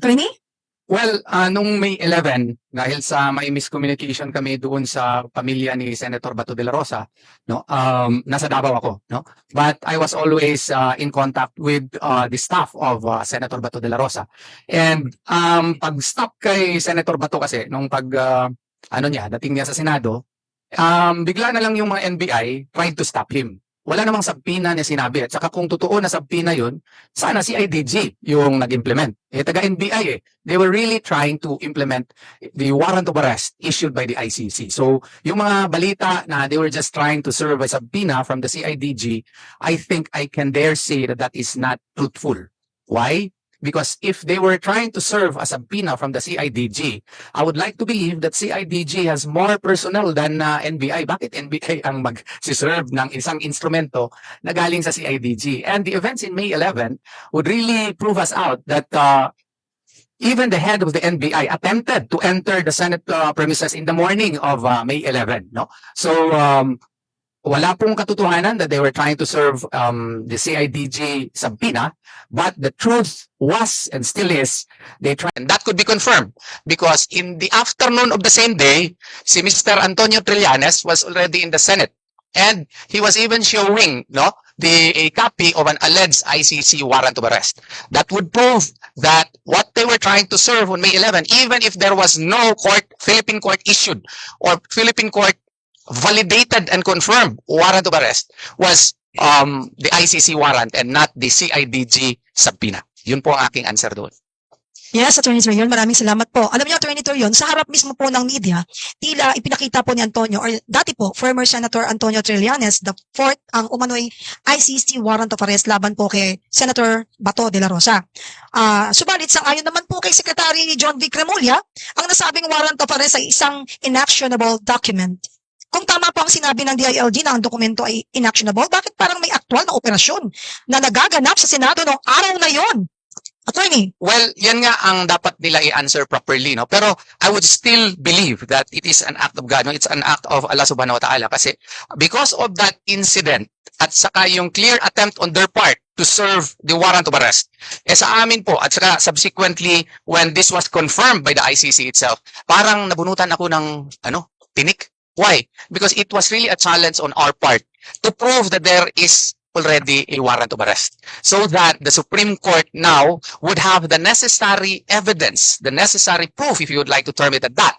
Attorney? Well, nung May 11, dahil sa may miscommunication kami doon sa pamilya ni Senator Bato de la Rosa, no, nasa Davao ako, no? But I was always in contact with the staff of Senator Bato de la Rosa. And pag-stop kay Senator Bato kasi, nung dating niya sa Senado, bigla na lang yung mga NBI tried to stop him. Wala namang sabpina niya sinabi. At saka kung totoo na sabpina yun, sana si IDG yung nag-implement. Taga-NBI eh. They were really trying to implement the warrant of arrest issued by the ICC. So, yung mga balita na they were just trying to serve a subpoena from the CIDG, I think I can dare say that that is not truthful. Why? Because if they were trying to serve a subpoena from the CIDG, I would like to believe that CIDG has more personnel than NBI. Bakit NBI ang mag-serve ng isang instrumento na galing sa CIDG? And the events in May 11 would really prove us out that even the head of the NBI attempted to enter the Senate premises in the morning of May 11. No? So, wala pong katotohanan that they were trying to serve the CIDG subpoena, but the truth was and still is they tried. And that could be confirmed because in the afternoon of the same day, si Mr. Antonio Trillanes was already in the Senate. And he was even showing a copy of an alleged ICC warrant of arrest. That would prove that what they were trying to serve on May 11, even if there was no Philippine court issued or Philippine court validated and confirmed warrant of arrest, was the ICC warrant and not the CIDG subpoena. Yun po ang aking answer doon. Yes, Attorney Torion, maraming salamat po. Alam niyo, Attorney Torion, sa harap mismo po ng media, tila ipinakita po ni Antonio, or dati po, former Senator Antonio Trillanes, the fourth ang umano'y ICC warrant of arrest laban po kay Senator Bato de la Rosa. Subalit, sang-ayon naman po kay Secretary John V. Cremulya, ang nasabing warrant of arrest ay isang inactionable document. Kung tama po ang sinabi ng DILG na ang dokumento ay inactionable, bakit parang may aktual na operasyon na nagaganap sa Senado noong araw na yon? Attorney? Well, yan nga ang dapat nila i-answer properly, no? Pero I would still believe that it is an act of God, no? It's an act of Allah subhanahu wa ta'ala kasi because of that incident at saka yung clear attempt on their part to serve the warrant of arrest, sa amin po at saka subsequently when this was confirmed by the ICC itself, parang nabunutan ako ng tinik. Why? Because it was really a challenge on our part to prove that there is already a warrant of arrest so that the Supreme Court now would have the necessary evidence, the necessary proof, if you would like to term it at that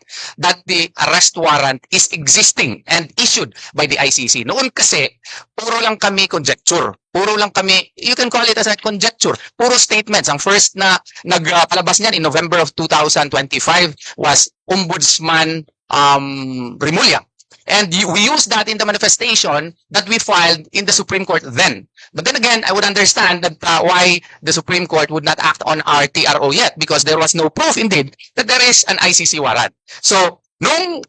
the arrest warrant is existing and issued by the ICC. Noon kasi, puro lang kami conjecture. Puro lang kami, you can call it as a conjecture. Puro statements. Ang first na nagpalabas niyan in November of 2025 was Ombudsman Remulla. And we used that in the manifestation that we filed in the Supreme Court then. But then again, I would understand that why the Supreme Court would not act on our TRO yet because there was no proof indeed that there is an ICC warrant. So, nung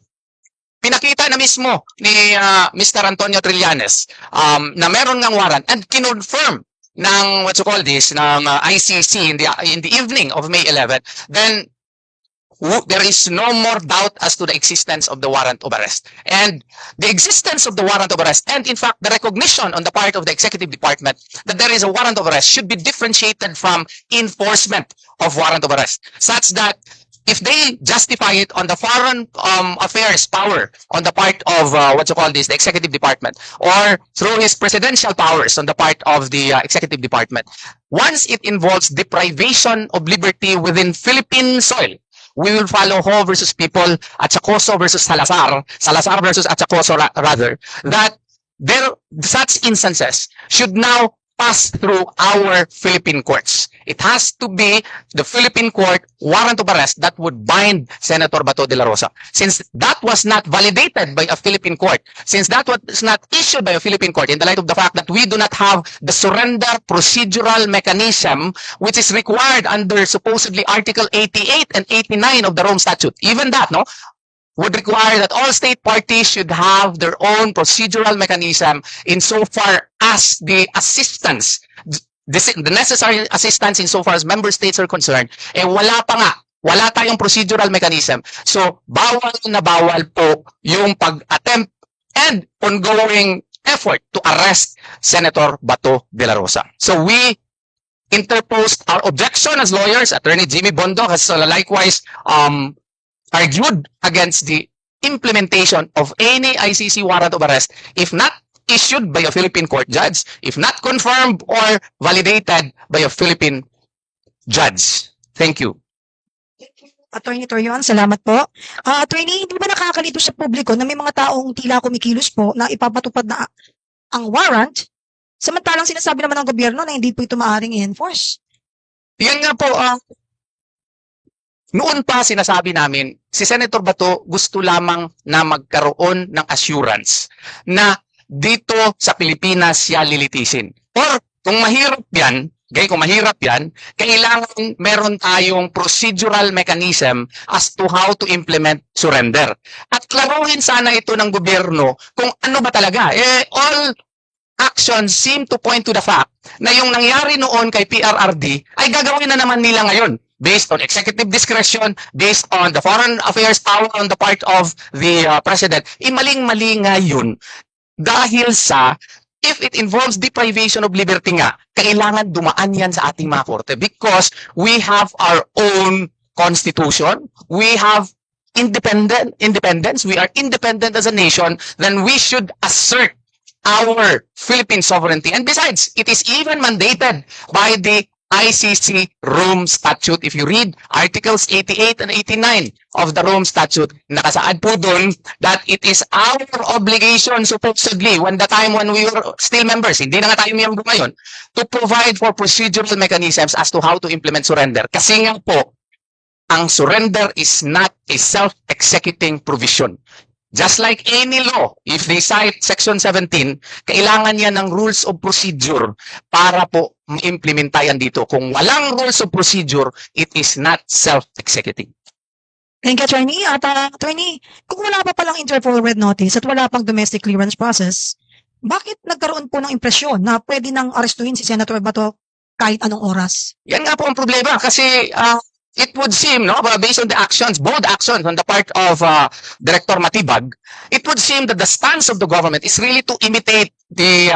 pinakita na mismo ni Mr. Antonio Trillanes na meron ng warrant and kinonfirm ng ng ICC in the evening of May 11, then there is no more doubt as to the existence of the warrant of arrest. And the existence of the warrant of arrest, and in fact, the recognition on the part of the executive department that there is a warrant of arrest should be differentiated from enforcement of warrant of arrest, such that if they justify it on the foreign affairs power on the part of the executive department, or through his presidential powers on the part of the executive department, once it involves deprivation of liberty within Philippine soil, we will follow Ho versus People, Achacoso versus Salazar, Salazar versus Achacoso rather, that such instances should now pass through our Philippine courts. It has to be the Philippine court warrant of arrest that would bind Senator Bato de la Rosa. Since that was not validated by a Philippine court, since that was not issued by a Philippine court, in the light of the fact that we do not have the surrender procedural mechanism which is required under supposedly Article 88 and 89 of the Rome Statute, even that, would require that all state parties should have their own procedural mechanism insofar as the assistance, the necessary assistance insofar as member states are concerned, wala tayong procedural mechanism. So, bawal na bawal po yung pag-attempt and ongoing effort to arrest Senator Bato de la Rosa. So, we interposed our objection as lawyers. Attorney Jimmy Bondo has likewise argued against the implementation of any ICC warrant of arrest if not issued by a Philippine court judge, if not confirmed or validated by a Philippine judge. Thank you. Attorney Torion, salamat po. Attorney, hindi ba nakakalito sa publiko na may mga taong tila kumikilos po na ipapatupad na ang warrant, samantalang sinasabi naman ng gobyerno na hindi po ito maaaring i-enforce? Yan nga po, noon pa sinasabi namin, si Senator Bato gusto lamang na magkaroon ng assurance na dito sa Pilipinas siya lilitisin. Or kung mahirap yan, kailangan meron tayong procedural mechanism as to how to implement surrender. At klaruhin sana ito ng gobyerno kung ano ba talaga. All actions seem to point to the fact na yung nangyari noon kay PRRD ay gagawin na naman nila ngayon based on executive discretion, based on the foreign affairs power on the part of the president. Maling-mali nga yun dahil sa if it involves deprivation of liberty nga, kailangan dumaan yan sa ating mga korte because we have our own constitution, we have independence, we are independent as a nation, then we should assert our Philippine sovereignty. And besides, it is even mandated by the ICC Rome Statute. If you read Articles 88 and 89 of the Rome Statute, nakasaad po dun that it is our obligation supposedly when we were still members, hindi na nga tayo miyembro ngayon, to provide for procedural mechanisms as to how to implement surrender. Kasi nga po, ang surrender is not a self-executing provision. Just like any law, if they cite Section 17, kailangan yan ng rules of procedure para po ma-implementa yan dito. Kung walang rules of procedure, it is not self-executing. Thank you, Attorney. At Attorney, kung wala pa palang Interpol Red Notice at wala pang domestic clearance process, bakit nagkaroon po ng impresyon na pwede nang arestuhin si Senator Bato kahit anong oras? Yan nga po ang problema kasi it would seem, based on the actions, bold actions on the part of Director Matibag, it would seem that the stance of the government is really to imitate the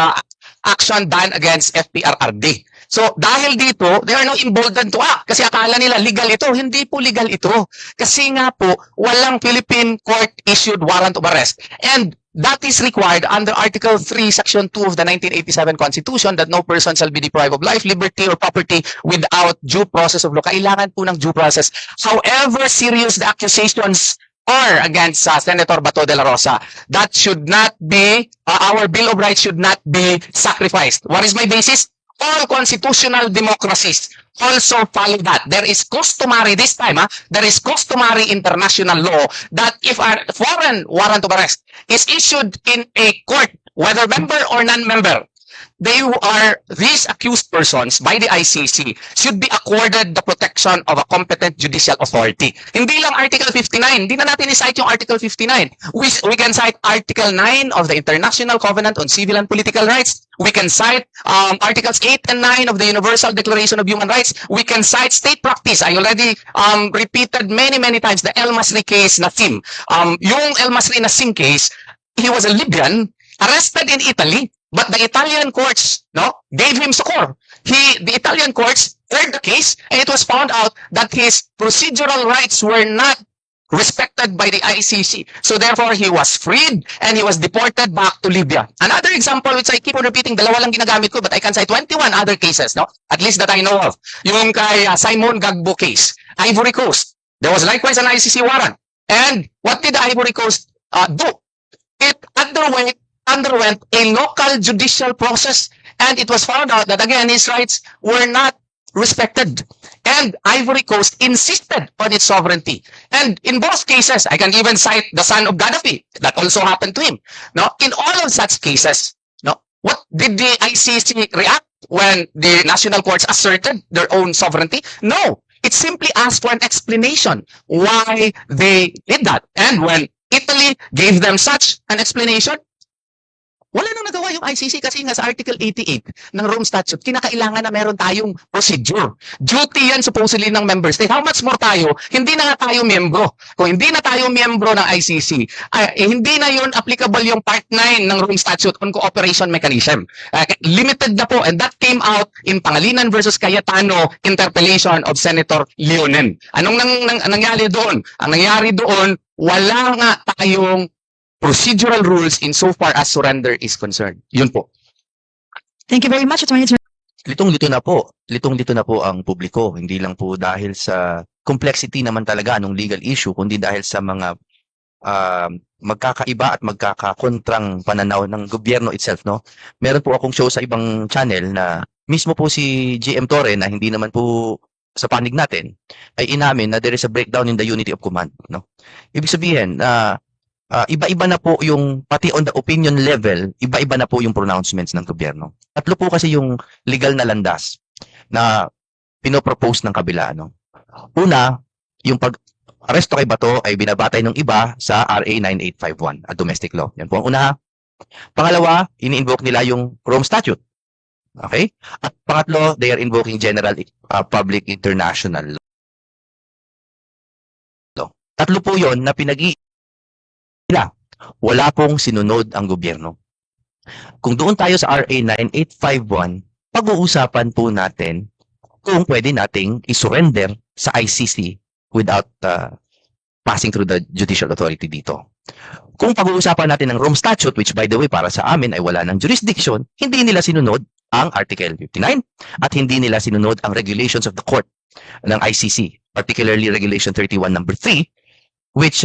action done against FPRRD. So, dahil dito, they are now emboldened to act. Kasi akala nila legal ito. Hindi po legal ito. Kasi nga po, walang Philippine court-issued warrant of arrest. And that is required under Article 3, Section 2 of the 1987 Constitution that no person shall be deprived of life, liberty, or property without due process of law. Kailangan po ng due process. However serious the accusations are against Senator Bato de la Rosa, that should not be, our Bill of Rights should not be sacrificed. What is my basis? All constitutional democracies also follow that. There is customary, this time, there is customary international law that if a foreign warrant of arrest is issued in a court, whether member or non-member, these accused persons by the ICC should be accorded the protection of a competent judicial authority. Hindi lang Article 59, hindi na natin i-cite yung Article 59. We can cite Article 9 of the International Covenant on Civil and Political Rights. We can cite Articles 8 and 9 of the Universal Declaration of Human Rights. We can cite state practice. I already repeated many times the El Masri case na Sim. Yung El Masri na Sim case, he was a Libyan, arrested in Italy, but the Italian courts gave him succor. The Italian courts heard the case, and it was found out that his procedural rights were not respected by the ICC. So therefore, he was freed and he was deported back to Libya. Another example, which I keep on repeating, dalawa lang ginagamit ko, but I can cite 21 other cases, at least that I know of. Yung kay Simon Gagbo case, Ivory Coast. There was likewise an ICC warrant. And what did the Ivory Coast do? It underwent a local judicial process, and it was found out that again his rights were not respected, and Ivory Coast insisted on its sovereignty. And in both cases, I can even cite the son of Gaddafi, that also happened to him. In all of such cases, what did the ICC react when the national courts asserted their own sovereignty? No, it simply asked for an explanation why they did that. And when Italy gave them such an explanation, Wala nang nagawa yung ICC kasi nga sa Article 88 ng Rome Statute, kinakailangan na meron tayong procedure. Duty yan supposedly ng member state. How much more tayo? Hindi na nga tayo miyembro. Kung hindi na tayo miyembro ng ICC, hindi na yun applicable yung Part 9 ng Rome Statute on Cooperation Mechanism. Limited na po, and that came out in Pangilinan versus Cayetano interpellation of Senator Leonen. Anong nangyari doon? Ang nangyari doon, wala nga tayong procedural rules in so far as surrender is concerned. Yun po. Thank you very much, Attorney Trillianes. Litong-lito na po. Litong-lito na po ang publiko. Hindi lang po dahil sa complexity naman talaga ng legal issue, kundi dahil sa mga magkakaiba at magkakakontrang pananaw ng gobyerno itself, no? Meron po akong show sa ibang channel na mismo po si GM Torre na hindi naman po sa panig natin ay inamin na there is a breakdown in the unity of command, no? Ibig sabihin na iba-iba na po yung, pati on the opinion level, iba-iba na po yung pronouncements ng gobyerno. Tatlo po kasi yung legal na landas na pinopropose ng kabila. No? Una, yung pag-aresto kay Bato ay binabatay ng iba sa RA 9851, a domestic law. Yan po ang una. Pangalawa, ini-invoke nila yung Rome Statute. Okay? At pangatlo, they are invoking general public international law. Tatlo po yon na wala pong sinunod ang gobyerno. Kung doon tayo sa RA 9851, pag-uusapan po natin kung pwede nating isurrender sa ICC without passing through the judicial authority dito. Kung pag-uusapan natin ng Rome Statute, which by the way para sa amin ay wala ng jurisdiction, hindi nila sinunod ang Article 59 at hindi nila sinunod ang regulations of the court ng ICC, particularly Regulation 31 number 3, which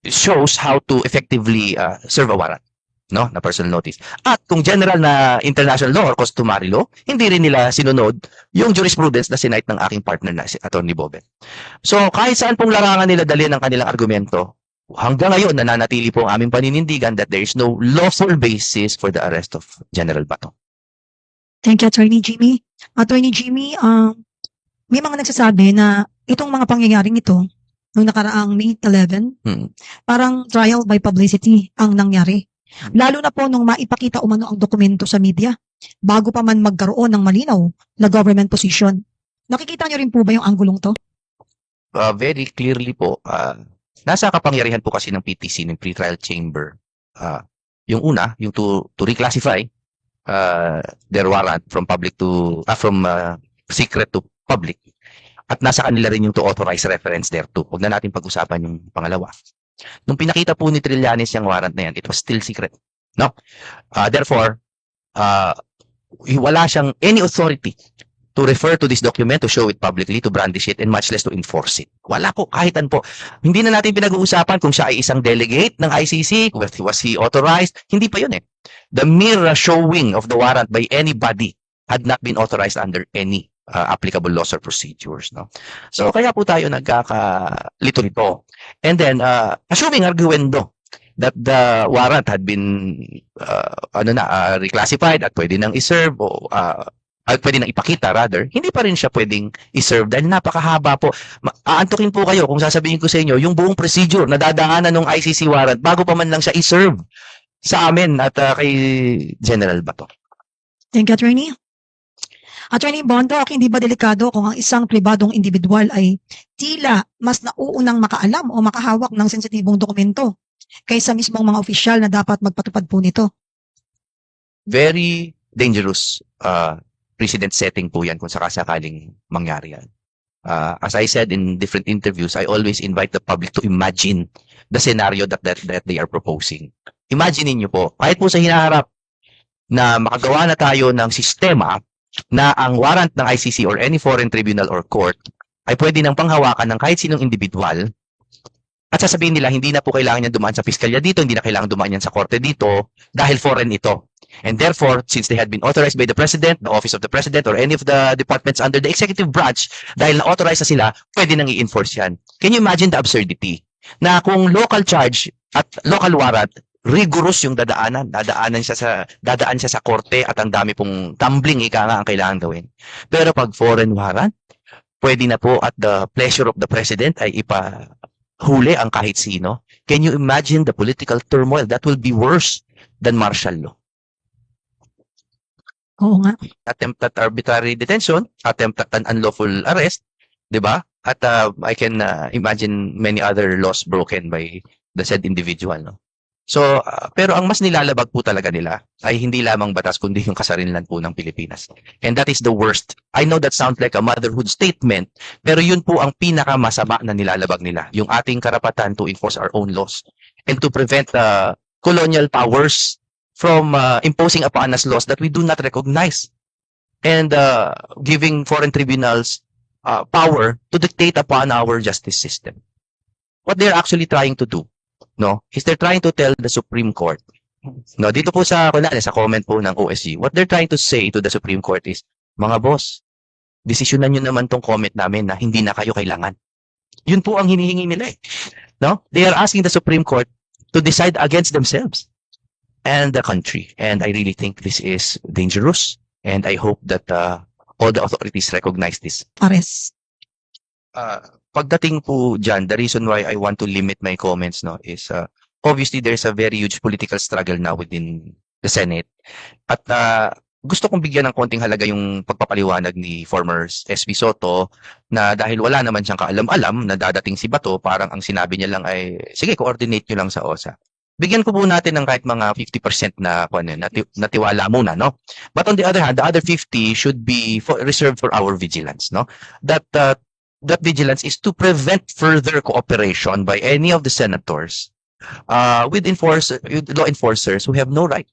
shows how to effectively serve a warrant, no, na personal notice. At kung general na international law or customary law, hindi rin nila sinunod yung jurisprudence na sinite ng aking partner na si Attorney Boben. So kahit saan pong larangan nila dalhin ang kanilang argumento, hanggang ngayon nananatili po ang aming paninindigan that there is no lawful basis for the arrest of General Bato. Thank you, Attorney Jimmy. Attorney Jimmy, may mga nagsasabi na itong mga pangyayaring ito, nung nakaraang May 11, parang trial by publicity ang nangyari. Lalo na po nung maipakita umano ang dokumento sa media, bago pa man magkaroon ng malinaw na government position. Nakikita niyo rin po ba yung anggulong to? Very clearly po, nasa kapangyarihan po kasi ng PTC, ng pre-trial chamber. Yung una, yung to reclassify their warrant from public to from secret to public. At nasa kanila rin yung to authorize reference thereto. Huwag na natin pag-usapan yung pangalawa. Nung pinakita po ni Trillanes yung warrant na yan, it was still secret. No? Therefore, wala siyang any authority to refer to this document, to show it publicly, to brandish it, and much less to enforce it. Wala po, kahitan po. Hindi na natin pinag-uusapan kung siya ay isang delegate ng ICC, was he authorized. Hindi pa yun eh. The mere showing of the warrant by anybody had not been authorized under any applicable laws or procedures, no? So kaya po tayo nagkakalito nito. And then assuming arguendo that the warrant had been reclassified at pwede nang i-serve o pwede nang ipakita rather, hindi pa rin siya pwedeng i-serve dahil napakahaba po. Aantukin po kayo kung sasabihin ko sa inyo yung buong procedure na dadaanan ng ICC warrant bago pa man lang siya i-serve sa amin at kay General Bato. Thank you, Attorney. Attorney Bondoc, hindi ba delikado kung ang isang pribadong individual ay tila mas nauunang makaalam o makahawak ng sensitibong dokumento kaysa mismong mga opisyal na dapat magpatupad po nito? Very dangerous precedent setting po yan kung sakasakaling mangyari yan. As I said in different interviews, I always invite the public to imagine the scenario that they are proposing. Imagine niyo po, kahit po sa hinaharap na makagawa na tayo ng sistema na ang warrant ng ICC or any foreign tribunal or court ay pwede nang panghawakan ng kahit sinong individual at sasabihin nila hindi na po kailangan niya dumaan sa piskalya dito, hindi na kailangan dumaan yan sa korte dito dahil foreign ito. And therefore, since they had been authorized by the President, the Office of the President, or any of the departments under the executive branch, dahil na-authorize na sila, pwede nang i-enforce yan. Can you imagine the absurdity? Na kung local charge at local warrant, rigorous yung dadaan siya sa korte at ang dami pong tumbling ika nga ang kailangan gawin. Pero pag foreign warrant, pwede na po at the pleasure of the President ay ipahuli ang kahit sino. Can you imagine the political turmoil? That will be worse than martial law. Oo nga. Attempt at arbitrary detention, attempt at an unlawful arrest, 'di ba? At I can imagine many other laws broken by the said individual, no. So, pero ang mas nilalabag po talaga nila ay hindi lamang batas kundi yung kasarinlan po ng Pilipinas. And that is the worst. I know that sounds like a motherhood statement, pero yun po ang pinakamasama na nilalabag nila, yung ating karapatan to enforce our own laws and to prevent colonial powers from imposing upon us laws that we do not recognize and giving foreign tribunals power to dictate upon our justice system. What they're actually trying to do, no, is they're trying to tell the Supreme Court, no, dito po sa comment po ng OSG, what they're trying to say to the Supreme Court is, mga boss, desisyonan nyo naman tong comment namin na hindi na kayo kailangan. Yun po ang hinihingi nila eh. No? They are asking the Supreme Court to decide against themselves and the country. And I really think this is dangerous. And I hope that all the authorities recognize this. Pares. Pagdating po dyan, the reason why I want to limit my comments, no, is obviously there's a very huge political struggle now within the Senate. At gusto kong bigyan ng konting halaga yung pagpapaliwanag ni former SB Soto na dahil wala naman siyang kaalam-alam na dadating si Bato, parang ang sinabi niya lang ay, sige, coordinate nyo lang sa OSA. Bigyan ko po natin ng kahit mga 50% na natiwala muna, no? But on the other hand, the other 50 should be reserved for our vigilance, no? That vigilance is to prevent further cooperation by any of the senators with law enforcers who have no right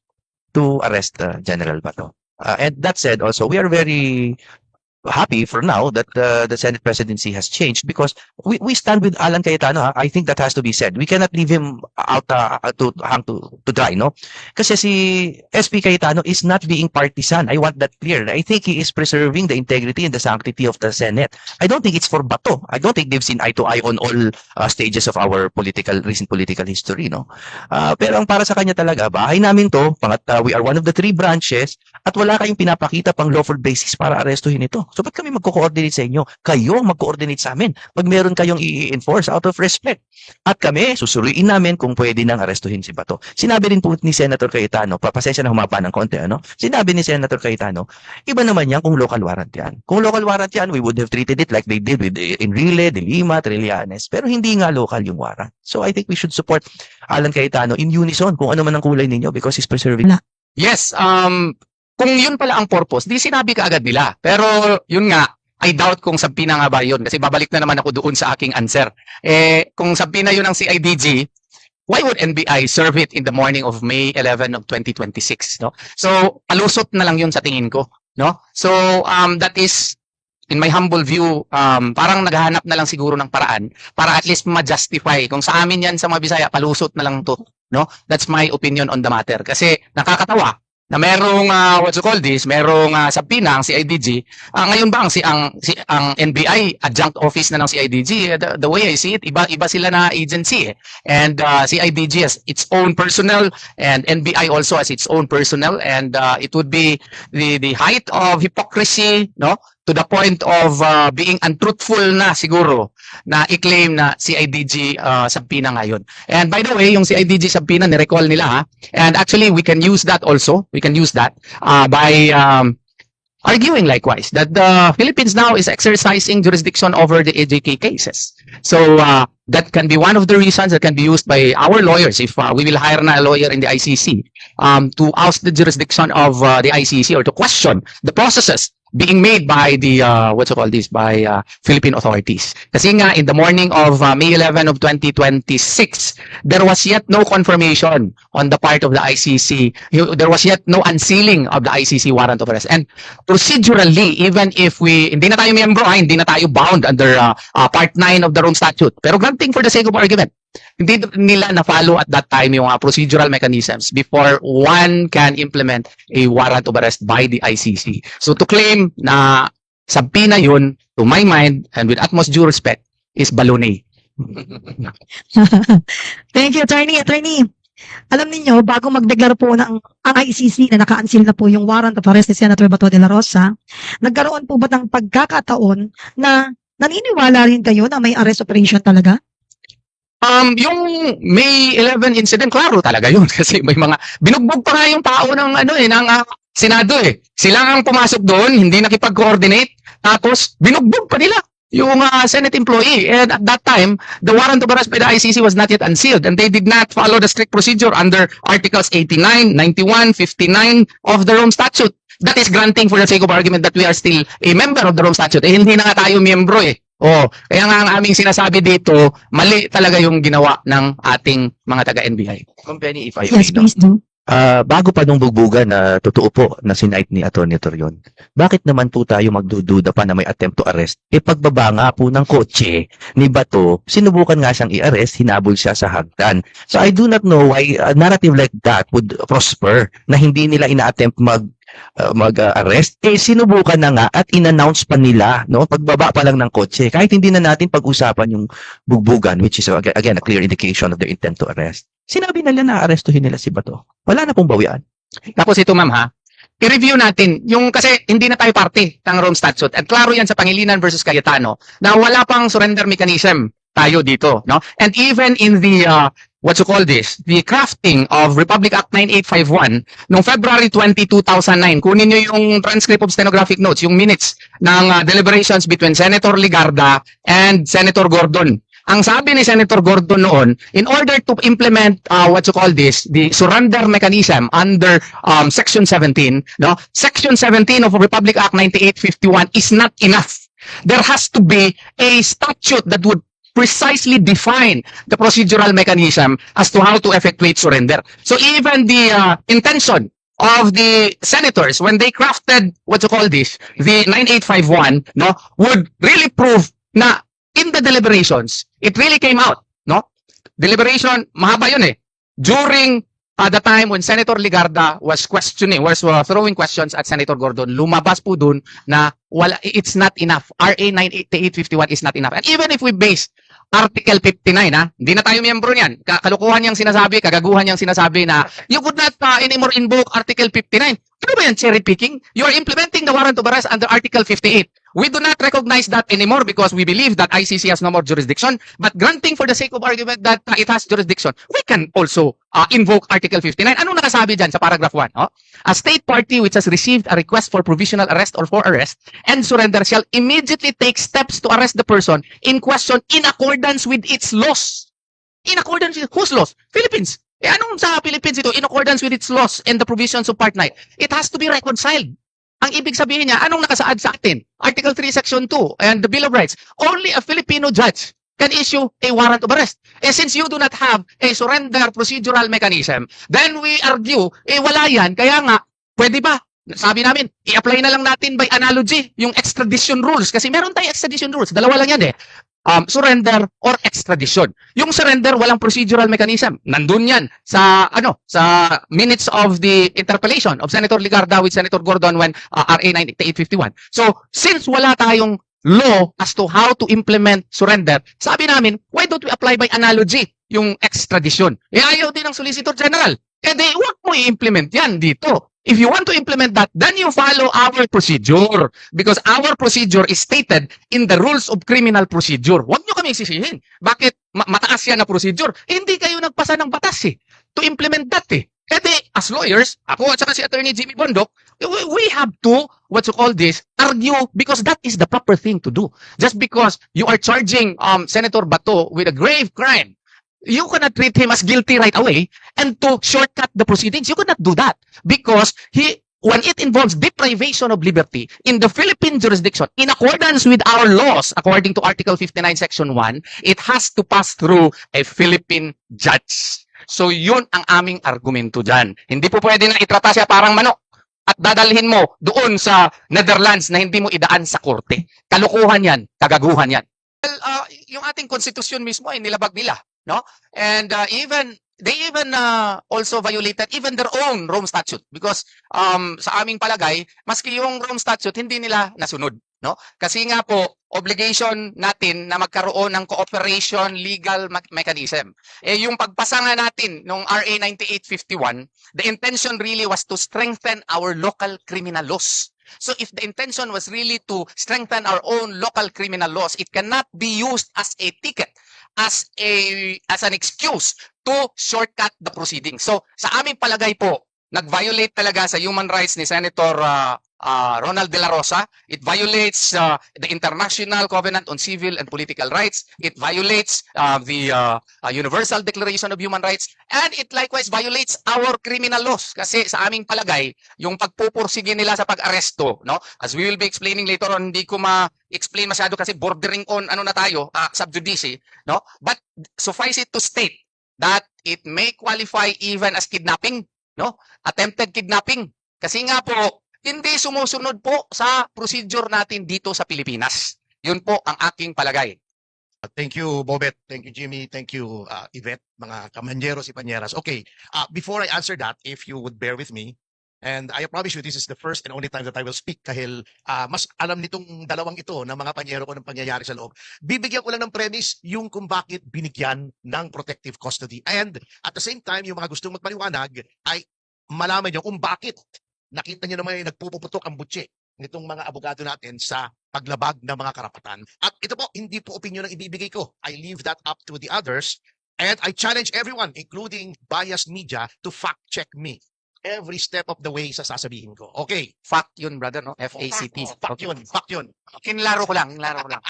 to arrest General Bato. And that said, also, we are very happy for now that the Senate presidency has changed because we stand with Alan Cayetano. I think that has to be said. We cannot leave him out to hang to dry, no? Kasi si SP Cayetano is not being partisan. I want that clear. I think he is preserving the integrity and the sanctity of the Senate. I don't think it's for Bato. I don't think they've seen eye to eye on all stages of our recent political history, no? Pero ang para sa kanya talaga, bahay namin to, we are one of the 3 branches at wala kayong pinapakita pang lawful basis para arestuhin ito. So, ba't kami magko-coordinate sa inyo? Kayo ang mag-coordinate sa amin. Pag meron kayong i-enforce out of respect. At kami, susuriin namin kung pwede nang arestuhin si Bato. Sinabi rin po ni Senator Cayetano, pasensya na humaba ng konti, ano? Sinabi ni Senator Cayetano, iba naman yan kung local warrant yan. Kung local warrant yan, we would have treated it like they did with Enrile, De Lima, Trillanes. Pero hindi nga local yung warrant. So, I think we should support Alan Cayetano in unison kung ano man ang kulay ninyo because he's preserving. Yes, kung yun pala ang purpose, di sinabi ka agad nila. Pero yun nga, I doubt kung sabi na nga ba yun. Kasi babalik na naman ako doon sa aking answer. Kung sabi na yun ng CIDG, why would NBI serve it in the morning of May 11 of 2026? No? So, palusot na lang yun sa tingin ko. No? So, that is, in my humble view, parang naghahanap na lang siguro ng paraan para at least ma-justify. Kung sa amin yan sa mga Bisaya, palusot na lang to. No? That's my opinion on the matter. Kasi nakakatawa na merong merong sabina ang CIDG. Ngayon ba ang NBI adjunct office na ng CIDG? The way I see it, iba sila na agency eh. And CIDG has its own personnel and NBI also has its own personnel, and it would be the height of hypocrisy, no, to the point of being untruthful na siguro na i-claim na CIDG sabina ngayon. And by the way, yung CIDG sabina ni-recall nila ha. And actually we can use that also. We can use that by arguing likewise that the Philippines now is exercising jurisdiction over the AJK cases. So that can be one of the reasons that can be used by our lawyers if we will hire na a lawyer in the ICC to oust the jurisdiction of the ICC or to question the processes being made by the Philippine authorities. Kasi nga in the morning of May 11 of 2026, there was yet no confirmation on the part of the ICC. There was yet no unsealing of the ICC warrant of arrest. And procedurally, even if hindi na tayo miyembro, hindi na tayo bound under Part 9 of the Rome Statute. Pero granting for the sake of argument, hindi nila na-follow at that time yung procedural mechanisms before one can implement a warrant of arrest by the ICC. So to claim na sabina yun, to my mind, and with utmost due respect, is baloney. Thank you, Attorney. Alam niyo bago magdeklara po ang ICC na naka-unseal na po yung warrant of arrest ni Senator Bato de la Rosa, nagkaroon po ba ng pagkakataon na naniniwala rin kayo na may arrest operation talaga? Yung May 11 incident, klaro talaga yun kasi may mga binugbog pa nga yung tao ng Senado eh. Sila ang pumasok doon, hindi nakipag-coordinate, tapos binugbog pa nila yung Senate employee. And at that time, the warrant of arrest by the ICC was not yet unsealed and they did not follow the strict procedure under Articles 89, 91, 59 of the Rome Statute. That is granting for the sake of argument that we are still a member of the Rome Statute. Eh, hindi na nga tayo miyembro eh. Oh, kaya nga ang aming sinasabi dito, mali talaga yung ginawa ng ating mga taga-NBI. Ma'am Penny, if I may, Yes, no? please do. Bago pa nung bugbugan na totoo po na sinight ni Atty. Torion, bakit naman po tayo magdududa pa na may attempt to arrest? E pagbaba nga po ng kotse ni Bato, sinubukan nga siyang i-arrest, hinabol siya sa hagdan. So I do not know why a narrative like that would prosper na hindi nila ina-attempt mag-arrest. Eh sinubukan na nga at in-announce pa nila, no, pagbaba pa lang ng kotse. Kahit hindi na natin pag-usapan yung bugbugan, which is again a clear indication of their intent to arrest. Sinabi nila na arestuhin nila si Bato. Wala na pong bawian. Tapos ito ma'am ha, i-review natin yung kasi hindi na tayo parte ng Rome Statute at klaro yan sa Pangilinan versus Cayetano na wala pang surrender mechanism tayo dito, no? And even in the the crafting of Republic Act 9851 noong February 20, 2009, kunin niyo yung transcript of stenographic notes, yung minutes ng deliberations between Senator Ligarda and Senator Gordon. Ang sabi ni Senator Gordon noon, in order to implement the surrender mechanism under Section 17, no? Section 17 of Republic Act 9851 is not enough. There has to be a statute that would precisely define the procedural mechanism as to how to effectuate surrender. So even the intention of the senators when they crafted the 9851, no, would really prove na in the deliberations, it really came out, no? Deliberation, mahaba yun eh. During the time when Senator Ligarda was throwing questions at Senator Gordon, lumabas po dun na it's not enough. RA 9851 is not enough. And even if we base Article 59, hindi na tayo miyembro niyan. Kalukuhan niyang sinasabi, kagaguhan niyang sinasabi na you could not anymore invoke Article 59. Ano ba yan, cherry picking? You are implementing the warrant of arrest under Article 58. We do not recognize that anymore because we believe that ICC has no more jurisdiction. But granting for the sake of argument that it has jurisdiction, we can also invoke Article 59. Anong nakasabi dyan sa paragraph 1? Oh? A state party which has received a request for provisional arrest or for arrest and surrender shall immediately take steps to arrest the person in question in accordance with its laws. In accordance with whose laws? Philippines. Eh anong sa Philippines ito? In accordance with its laws and the provisions of Part 9. It has to be reconciled. Ang ibig sabihin niya, anong nakasaad sa atin? Article 3, Section 2, and the Bill of Rights. Only a Filipino judge can issue a warrant of arrest. And since you do not have a surrender procedural mechanism, then we argue, wala yan. Kaya nga, pwede ba? Sabi namin, i-apply na lang natin by analogy yung extradition rules. Kasi meron tayong extradition rules. Dalawa lang yan eh. Surrender or extradition. Yung surrender, walang procedural mechanism. Nandun yan sa minutes of the interpellation of Senator Ligarda with Senator Gordon when RA 9851. So, since wala tayong law as to how to implement surrender, sabi namin, why don't we apply by analogy yung extradition? Ayaw din ng Solicitor General. Huwag mo i-implement yan dito. If you want to implement that, then you follow our procedure. Because our procedure is stated in the rules of criminal procedure. Huwag nyo kami sisihin. Bakit mataas yan na procedure? Hindi kayo nagpasa ng batas eh. To implement that eh. As lawyers, ako at saka si Attorney Jimmy Bondok, we have to, argue because that is the proper thing to do. Just because you are charging Senator Bato with a grave crime, you cannot treat him as guilty right away and to shortcut the proceedings. You cannot do that because when it involves deprivation of liberty in the Philippine jurisdiction, in accordance with our laws, according to Article 59, Section 1, it has to pass through a Philippine judge. So yun ang aming argumento dyan. Hindi po pwede na itrata siya parang manok at dadalhin mo doon sa Netherlands na hindi mo idaan sa korte. Kalukuhan yan, kagaguhan yan. Well, yung ating konstitusyon mismo ay nilabag nila. No? And they even also violated even their own Rome Statute because sa aming palagay, maski yung Rome Statute hindi nila nasunod, no? Kasi nga po obligation natin na magkaroon ng cooperation legal mechanism. Yung pagpasa nga natin nung RA 9851, the intention really was to strengthen our local criminal laws. So if the intention was really to strengthen our own local criminal laws, it cannot be used as a ticket as an excuse to shortcut the proceedings. So sa aming palagay po, nag-violate talaga sa human rights ni Senator Ronald De La Rosa. It violates the International Covenant on Civil and Political Rights. It violates the Universal Declaration of Human Rights. And it likewise violates our criminal laws. Kasi sa aming palagay, yung pagpupursige nila sa pag-aresto, no? As we will be explaining later on, hindi ko ma-explain masyado kasi bordering on ano na tayo, sub judice, no? But suffice it to state that it may qualify even as kidnapping, no? Attempted kidnapping. Kasi nga po, hindi sumusunod po sa procedure natin dito sa Pilipinas. Yun po ang aking palagay. Thank you, Bobet. Thank you, Jimmy. Thank you, Yvette, mga kamanyeros, ipanyeras. Okay, before I answer that, if you would bear with me, and I promise you this is the first and only time that I will speak dahil mas alam nitong dalawang ito na mga panyero ko ng pangyayari sa loob. Bibigyan ko lang ng premise yung kung bakit binigyan ng protective custody. And at the same time, yung mga gustong magpaliwanag ay malaman nyo kung bakit nakita nyo naman yung nagpupuputok ang butse nitong mga abogado natin sa paglabag ng mga karapatan. At ito po, hindi po opinion ang ibibigay ko. I leave that up to the others. And I challenge everyone, including biased media, to fact-check me every step of the way sa sasabihin ko. Okay. Fact yun, brother, no? F-A-C-T. Fact yun. Fact yun. Kinlaro ko lang, kinlaro ko lang.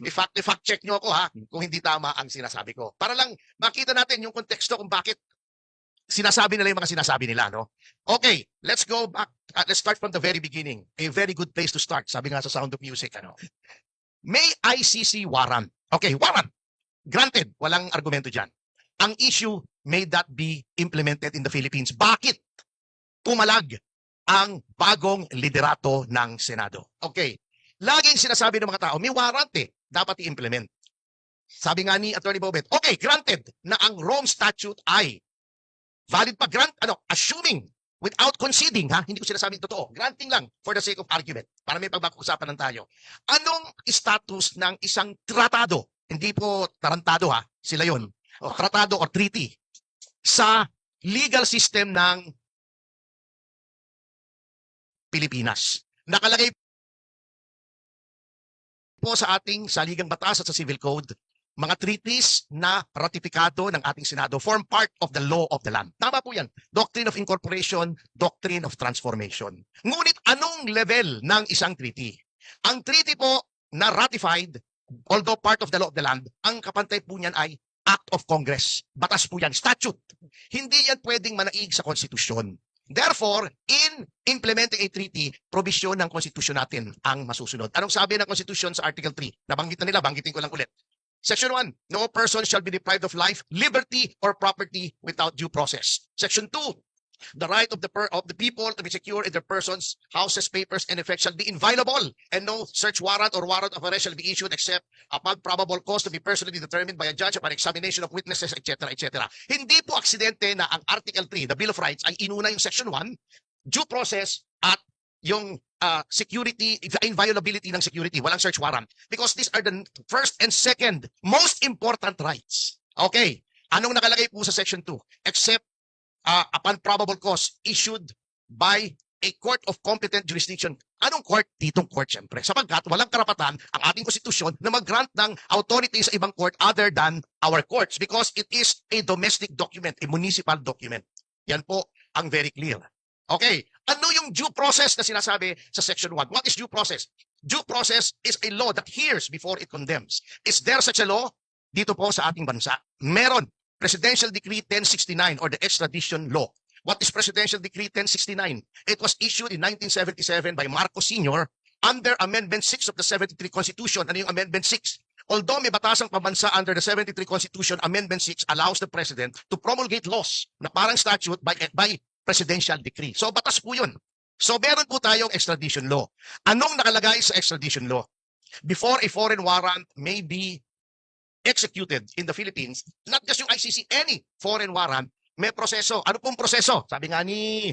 I-fact check nyo ako ha kung hindi tama ang sinasabi ko. Para lang makita natin yung konteksto kung bakit sinasabi nila yung mga sinasabi nila, no? Okay, let's go back. Let's start from the very beginning. A very good place to start. Sabi nga sa Sound of Music, ano? May ICC warrant. Okay, warrant. Granted, walang argumento dyan. Ang issue, may that be implemented in the Philippines. Bakit pumalag ang bagong liderato ng Senado? Okay, laging sinasabi ng mga tao, may warrant eh, dapat i-implement. Sabi nga ni Attorney Bobet, okay, granted na ang Rome Statute ay valid pa, assuming, without conceding, ha? Hindi ko sinasabing totoo. Granting lang for the sake of argument para may pagbakusapan ng tayo. Anong status ng isang tratado? Hindi po tarantado, ha? Sila yon. O tratado or treaty sa legal system ng Pilipinas. Nakalagay po sa ating saligang batas at sa civil code, mga treaties na ratifikado ng ating Senado form part of the law of the land. Tama po yan. Doctrine of incorporation, doctrine of transformation. Ngunit anong level ng isang treaty? Ang treaty po na ratified, although part of the law of the land, ang kapantay po niyan ay Act of Congress. Batas po yan, statute. Hindi yan pwedeng manaig sa konstitusyon. Therefore, in implementing a treaty, probisyon ng konstitusyon natin ang masusunod. Anong sabi ng konstitusyon sa Article 3? Nabanggit na nila, banggitin ko lang ulit. Section 1, no person shall be deprived of life, liberty, or property without due process. Section 2, the right of the people to be secure in their persons, houses, papers, and effects shall be inviolable, and no search warrant or warrant of arrest shall be issued except upon probable cause to be personally determined by a judge upon examination of witnesses, etc., etc. Hindi po aksidente na ang Article 3, the Bill of Rights, ay inuna yung Section 1, due process at yung security, inviolability ng security, walang search warrant. Because these are the first and second most important rights. Okay, anong nakalagay po sa Section 2? Except upon probable cause issued by a court of competent jurisdiction. Anong court? Ditong court, syempre. Sapagkat walang karapatan ang ating konstitusyon na mag-grant ng authority sa ibang court other than our courts because it is a domestic document, a municipal document. Yan po ang very clear. Okay, ano yung due process na sinasabi sa Section 1? What is due process? Due process is a law that hears before it condemns. Is there such a law? Dito po sa ating bansa. Meron. Presidential Decree 1069 or the Extradition Law. What is Presidential Decree 1069? It was issued in 1977 by Marcos Sr. under Amendment 6 of the 73 Constitution. Ano yung Amendment 6? Although may batasang pambansa under the 73 Constitution, Amendment 6 allows the President to promulgate laws na parang statute by presidential decree. So batas po yun. So meron po tayong extradition law. Anong nakalagay sa extradition law? Before a foreign warrant may be executed in the Philippines, not just yung ICC, any foreign warrant, may proseso. Ano pong proseso? Sabi nga ni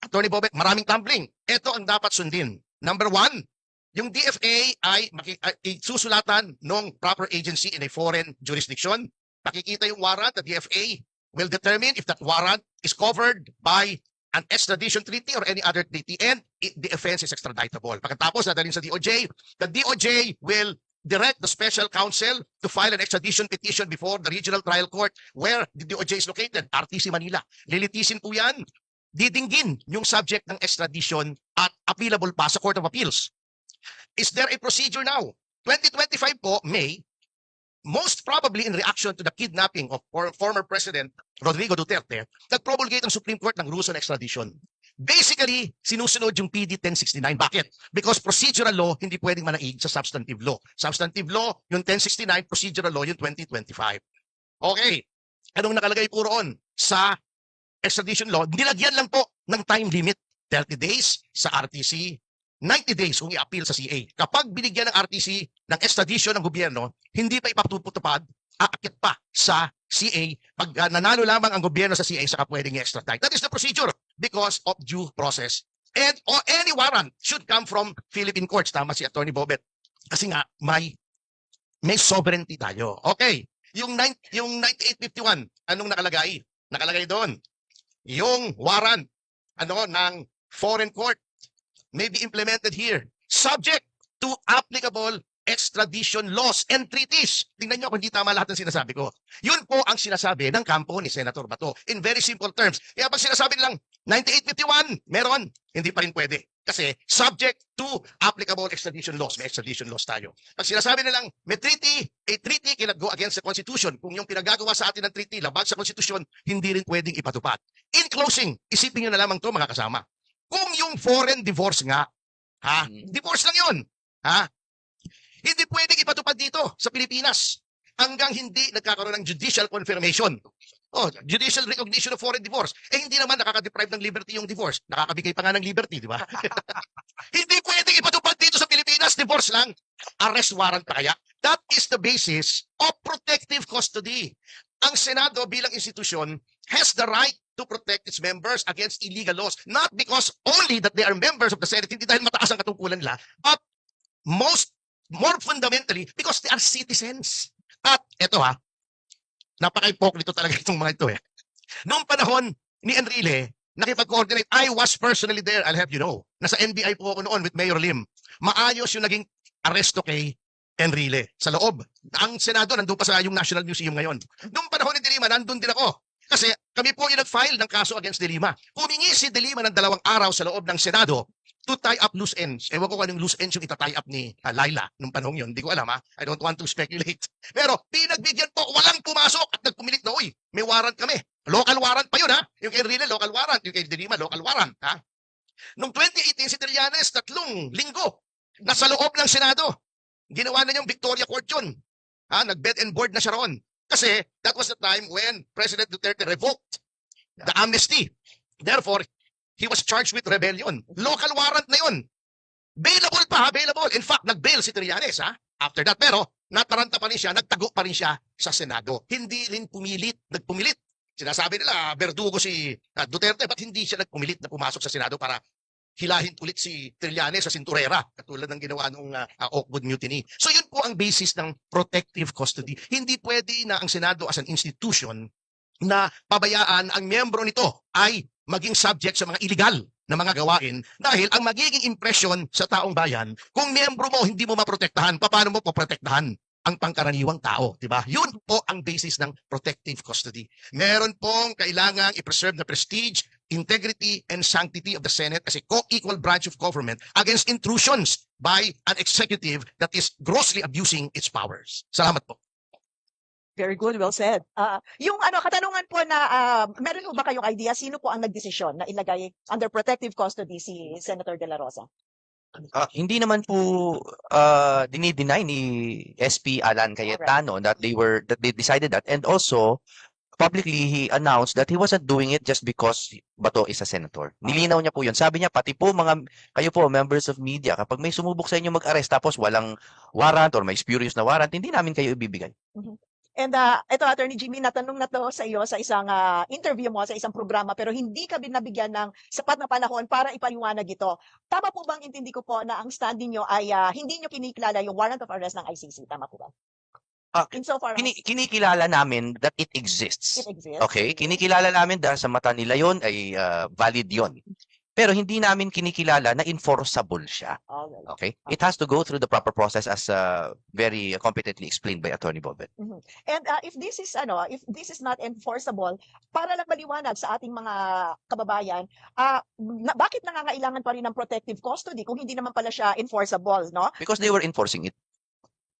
Attorney Bobet, maraming tumbling. Ito ang dapat sundin. Number 1, yung DFA ay susulatan ng proper agency in a foreign jurisdiction. Nakikita yung warrant, the DFA will determine if that warrant is covered by an extradition treaty or any other treaty and the offense is extraditable. Pagkatapos, dadalhin sa DOJ, the DOJ will direct the special counsel to file an extradition petition before the regional trial court where the DOJ is located, RTC Manila. Lilitisin po yan. Didinggin yung subject ng extradition at appealable pa sa Court of Appeals. Is there a procedure now? 2025 po, May, most probably in reaction to the kidnapping of former President Rodrigo Duterte, nag-promulgate ang Supreme Court ng rules on extradition. Basically, sinusunod yung PD 1069. Bakit? Because procedural law hindi pwedeng manaig sa substantive law. Substantive law, yung 1069, procedural law, yung 2025. Okay. Anong nakalagay po roon sa extradition law? Nilagyan lang po ng time limit. 30 days sa RTC, 90 days kung i-appeal sa CA. Kapag binigyan ng RTC ng extradition ng gobyerno, hindi pa ipatutupad, aakyat pa sa CA. Pag nanalo lamang ang gobyerno sa CA, saka pwedeng i-extradite. That is the procedure because of due process. And any warrant should come from Philippine courts. Tama si Attorney Bobet. Kasi nga, may sovereignty tayo. Okay. Yung 9851, anong nakalagay? Nakalagay doon. Yung warrant ng foreign court may be implemented here subject to applicable extradition laws and treaties. Tingnan nyo kung hindi tama lahat ng sinasabi ko. Yun po ang sinasabi ng kampo ni Senator Bato in very simple terms. Kaya pag sinasabi nilang 9851, meron, hindi pa rin pwede. Kasi subject to applicable extradition laws. May extradition laws tayo. Pag sinasabi nilang may treaty, a treaty cannot go against the Constitution. Kung yung pinagagawa sa atin ng treaty, labag sa Constitution, hindi rin pwedeng ipatupad. In closing, isipin nyo na lamang to mga kasama. Kung yung foreign divorce nga, divorce lang yun, hindi pwedeng ipatupad dito sa Pilipinas hanggang hindi nagkakaroon ng judicial confirmation. Judicial recognition of foreign divorce. Hindi naman nakaka-deprive ng liberty yung divorce. Nakakabigay pa nga ng liberty, di ba? Hindi pwedeng ipatupad dito sa Pilipinas, divorce lang. Arrest warrant pa kaya? That is the basis of protective custody. Ang Senado bilang institusyon has the right to protect its members against illegal laws. Not because only that they are members of the Senate, hindi dahil mataas ang katungkulan nila, but more fundamentally, because they are citizens. At eto napaka-hypocrite talaga itong mga ito Noong panahon ni Enrile, nakipag-coordinate, I was personally there, I'll have you know. Nasa NBI po ako noon with Mayor Lim. Maayos yung naging aresto kay Enrile sa loob. Ang Senado, nandun pa sa yung National Museum ngayon. Noong panahon ni De Lima, nandun din ako. Kasi kami po yung nag-file ng kaso against De Lima. Humingi si De Lima ng 2 araw sa loob ng Senado to tie up loose ends. Ewan ko kung anong loose ends yung itatie up ni Laila nung panahon yun. Hindi ko alam I don't want to speculate. Pero pinagbigyan po, walang pumasok at nagpumilit na, uy, may warrant kami. Local warrant pa yun Yung kay Enrile, local warrant. Yung kay De Lima, local warrant Noong 2018, si Trillanes, 3 linggo, nasa loob ng Senado. Ginawa na niyang Victoria Court yun. Nag-bed and board na siya roon. Kasi that was the time when President Duterte revoked the amnesty. Therefore, he was charged with rebellion. Local warrant na yun. Bailable pa, bailable. In fact, nag-bail si Trillanes after that. Pero nataranta pa rin siya, nagtago pa rin siya sa Senado. Hindi rin nagpumilit. Sinasabi nila, berdugo si Duterte, ba't hindi siya nagpumilit na pumasok sa Senado para hilahin ulit si Trillanes sa sinturera, katulad ng ginawa ng Oakwood Mutiny. So yun po ang basis ng protective custody. Hindi pwede na ang Senado as an institution na pabayaan ang miyembro nito ay maging subject sa mga illegal na mga gawain dahil ang magiging impression sa taong bayan, kung miyembro mo hindi mo maprotektahan, paano mo poprotektahan ang pangkaraniwang tao, di ba? Yun po ang basis ng protective custody. Meron pong kailangang i-preserve na prestige, integrity, and sanctity of the Senate as a co-equal branch of government against intrusions by an executive that is grossly abusing its powers. Salamat po. Very good, well said. Yung katanungan po na meron po ba kayong idea sino po ang nagdesisyon na ilagay under protective custody si Senator De La Rosa? Hindi naman po dinideny ni SP Alan Cayetano that they decided that, and also publicly he announced that he wasn't doing it just because Bato is a senator. Nilinaw niya po 'yun. Sabi niya pati po kayo po members of media, kapag may sumubok sa inyo mag-arrest tapos walang warrant or may spurious na warrant, hindi namin kayo ibibigay. And ito, Attorney Jimmy, natanong na to sa iyo sa isang interview mo sa isang programa pero hindi ka binabigyan ng sapat na panahon para ipaliwanag ito. Tama po bang intindi ko po na ang stand niyo ay hindi niyo kinikilala yung warrant of arrest ng ICC? Tama po ba? Insofar as Kinikilala namin that it exists. it exists. Okay? Kinikilala namin dahil sa mata nila yon ay valid yon. Pero hindi namin kinikilala na enforceable siya. Okay. Okay? It has to go through the proper process as very competently explained by Attorney Bobet. And if this is not enforceable, para lang maliwanag sa ating mga kababayan, bakit nangangailangan pa rin ng protective custody kung hindi naman pala siya enforceable, no? Because they were enforcing it.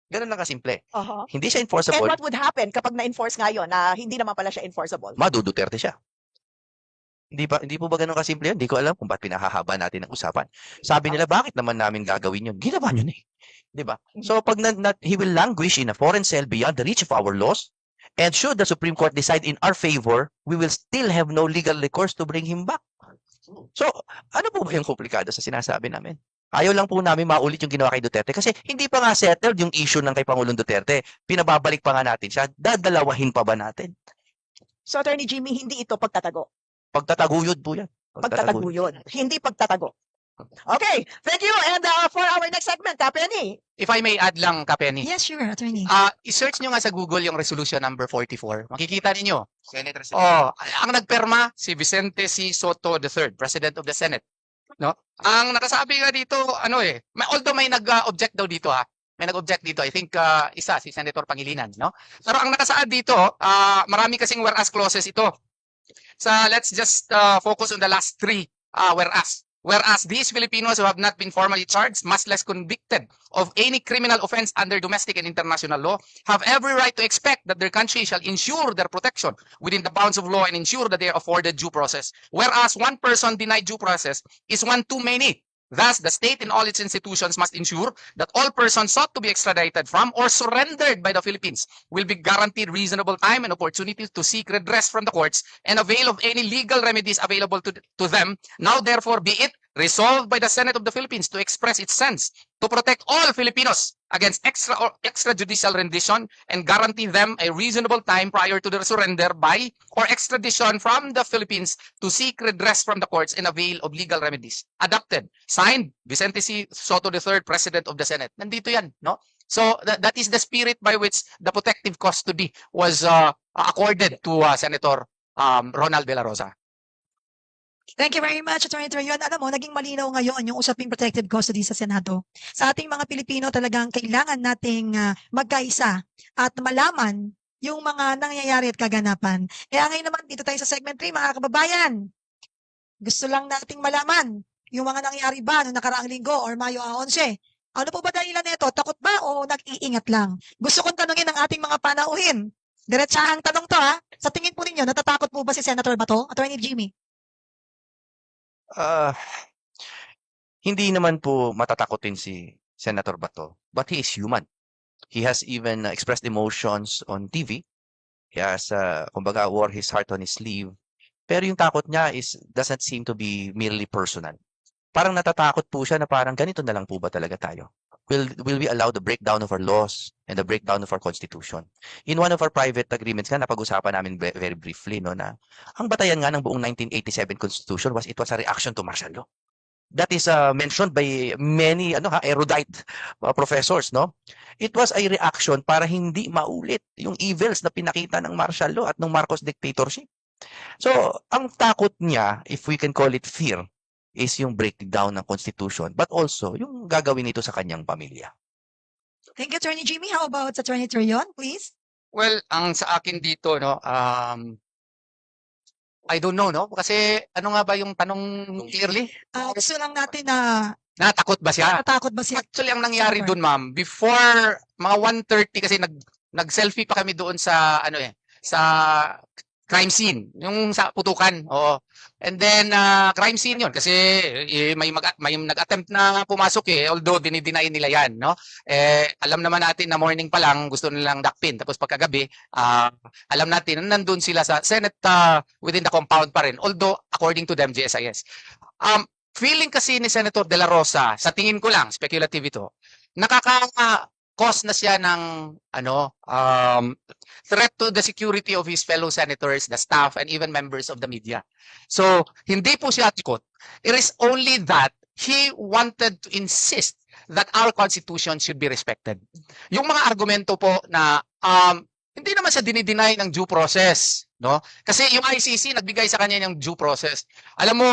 Ganun lang kasimple. Hindi siya And enforceable, what would happen kapag na-enforce ngayon na hindi naman pala siya enforceable? maduduterte siya. Hindi po ba ganun kasimple yun? Hindi ko alam kung ba't pinahahaba natin ang usapan. Sabi nila, bakit naman namin gagawin yun? Ginawa nyo na eh. Di ba? So pag he will languish in a foreign cell beyond the reach of our laws, and should the Supreme Court decide in our favor, we will still have no legal recourse to bring him back. So, ano po ba yung komplikado sa sinasabi namin? Ayaw lang po namin maulit yung ginawa kay Duterte kasi hindi pa nga settled yung issue ng kay Pangulong Duterte. Pinababalik pa nga natin siya. Dadalawahin pa ba natin? So, Attorney Jimmy, hindi ito pagtatago. Pagtataguyod po yan. Pagtataguyod. Hindi pagtatago. Okay, thank you. And for our next segment, Penny. If I may add lang, Kapenny. Yes, sure, attorney. I-search nyo nga sa Google yung resolution number 44. Makikita ninyo. Senator, Ang nagperma si Vicente C. Soto III, President of the Senate. No? Ang nakasabi nga dito, although may nag-object daw dito may nag-object dito. I think isa, si Senator Pangilinan. No? Pero ang nakasaad dito, marami kasing whereas clauses ito. So let's just focus on the last three whereas. Whereas these Filipinos who have not been formally charged, much less convicted of any criminal offense under domestic and international law, have every right to expect that their country shall ensure their protection within the bounds of law and ensure that they are afforded due process. Whereas one person denied due process is one too many. Thus, the state and all its institutions must ensure that all persons sought to be extradited from or surrendered by the Philippines will be guaranteed reasonable time and opportunity to seek redress from the courts and avail of any legal remedies available to them. Now, therefore, be it resolved by the Senate of the Philippines to express its sense to protect all Filipinos against extrajudicial rendition and guarantee them a reasonable time prior to their surrender by or extradition from the Philippines to seek redress from the courts and avail of legal remedies. Adopted. Signed, Vicente C. Soto III, President of the Senate. Nandito yan, no? So that is the spirit by which the protective custody was accorded to Senator Ronald De La Rosa. Thank you very much, Attorney Torion. Alam mo, naging malinaw ngayon yung usaping protective custody sa Senado. Sa ating mga Pilipino talagang kailangan nating magkaisa at malaman yung mga nangyayari at kaganapan. Kaya ngayon naman, dito tayo sa segment 3, mga kababayan. Gusto lang nating malaman yung mga nangyayari ba noong nakaraang linggo or Mayo 11. Ano po ba dahilan nito? Takot ba o nag-iingat lang? Gusto kong tanungin ang ating mga panauhin. Diretsahang tanong to Sa tingin po ninyo, natatakot po ba si Senator Bato? Attorney Jimmy? Hindi naman po matatakotin si Senator Bato, but he is human. He has even expressed emotions on TV. He has, kumbaga, wore his heart on his sleeve. Pero yung takot niya doesn't seem to be merely personal. Parang natatakot po siya na parang ganito na lang po ba talaga tayo? Will we allow the breakdown of our laws and the breakdown of our constitution? In one of our private agreements nga, napag-usapan namin very briefly, no, na ang batayan nga ng buong 1987 Constitution was a reaction to martial law. That is mentioned by many erudite professors, no? It was a reaction para hindi maulit yung evils na pinakita ng martial law at ng Marcos dictatorship. So, ang takot niya, if we can call it fear, is yung breakdown ng Constitution, but also yung gagawin nito sa kanyang pamilya. Thank you, Attorney Jimmy. How about Attorney Torion, please? Well, ang sa akin dito, no, I don't know, no? Kasi ano nga ba yung tanong clearly? Gusto lang natin na Natakot ba siya? natatakot ba siya? Actually, ang nangyari doon, ma'am, before mga 1:30 kasi nag-selfie pa kami doon sa sa crime scene, yung sa putukan. Oo. And then crime scene 'yon kasi may nag-attempt na pumasok although dinideny nila 'yan, no? Alam naman natin na morning pa lang gusto nilang dakpin tapos pagkagabi alam natin na nandun sila sa Senate within the compound pa rin although according to them GSIS. Feeling kasi ni Senator De La Rosa, sa tingin ko lang speculative ito, nakaka-cause na siya ng threat to the security of his fellow senators, the staff, and even members of the media. So, hindi po siya tikot. It is only that he wanted to insist that our Constitution should be respected. Yung mga argumento po na hindi naman siya dinideny ng due process, no? Kasi yung ICC nagbigay sa kanya ng due process. Alam mo,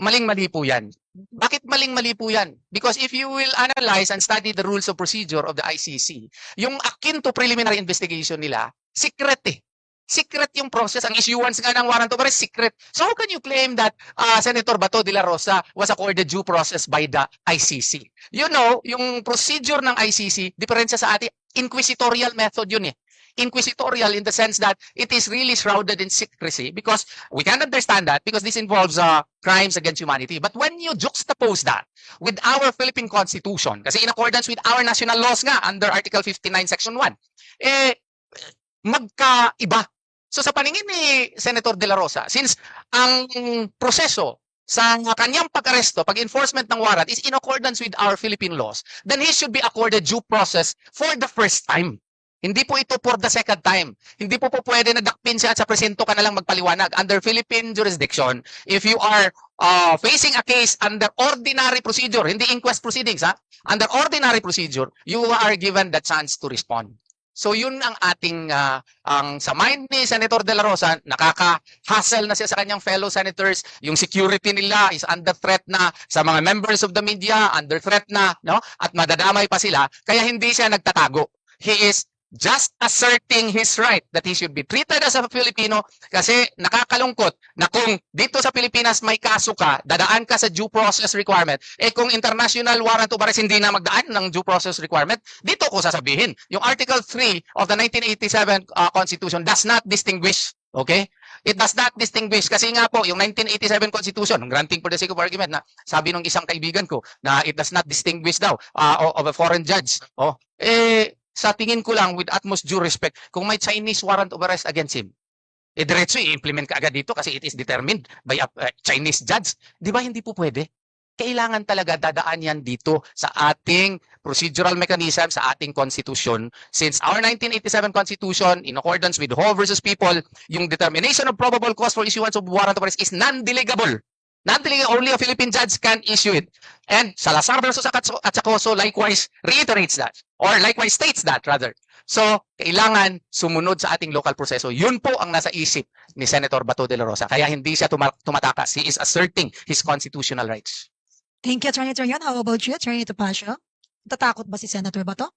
maling-mali po yan. Bakit maling-mali po yan? Because if you will analyze and study the rules of procedure of the ICC, yung akin to preliminary investigation nila, secret eh. Secret yung process. Ang issuance nga ng warrant of arrest, secret. So how can you claim that Senator Bato de la Rosa was accorded due process by the ICC? You know, yung procedure ng ICC, diferensya sa ating inquisitorial method yun eh. Inquisitorial in the sense that it is really shrouded in secrecy because we can understand that because this involves crimes against humanity. But when you juxtapose that with our Philippine Constitution, kasi in accordance with our national laws nga under Article 59 Section 1, magkaiba. So sa paningin ni Senator De La Rosa, since ang proseso sa kanyang pag-aresto, pag-enforcement ng warrant is in accordance with our Philippine laws, then he should be accorded due process for the first time. Hindi po ito for the second time. Hindi po pwede na dakpin siya at sa presento ka na lang magpaliwanag. Under Philippine jurisdiction, if you are facing a case under ordinary procedure, hindi inquest proceedings, under ordinary procedure, you are given the chance to respond. So yun ang ating, ang sa mind ni Senator De La Rosa, nakaka-hassle na siya sa kanyang fellow senators, yung security nila is under threat na sa mga members of the media, under threat na, no? At madadamay pa sila, kaya hindi siya nagtatago. He is just asserting his right that he should be treated as a Filipino kasi nakakalungkot na kung dito sa Pilipinas may kaso ka, dadaan ka sa due process requirement, kung international warrant of arrest hindi na magdaan ng due process requirement, dito ko sasabihin, yung Article 3 of the 1987 Constitution does not distinguish, okay? It does not distinguish kasi nga po yung 1987 Constitution, ng granting for the sake of argument na sabi ng isang kaibigan ko na it does not distinguish daw of a foreign judge. Sa tingin ko lang, with utmost due respect, kung may Chinese warrant of arrest against him, diretso i-implement ka agad dito kasi it is determined by a Chinese judge. Di ba hindi po pwede? Kailangan talaga dadaan yan dito sa ating procedural mechanism, sa ating constitution. Since our 1987 Constitution, in accordance with Ho versus People, yung determination of probable cause for issuance of warrant of arrest is non-delegable. Non-delegable, only a Philippine judge can issue it. And Salazar versus Atsacoso likewise reiterates that, or likewise states that rather. So, kailangan sumunod sa ating local proseso. Yun po ang nasa isip ni Senator Bato de la Rosa. Kaya hindi siya tumatakas. He is asserting his constitutional rights. Thank you, Attorney Torion. How about you, Attorney Topacio? Tatakot ba si Senator Bato?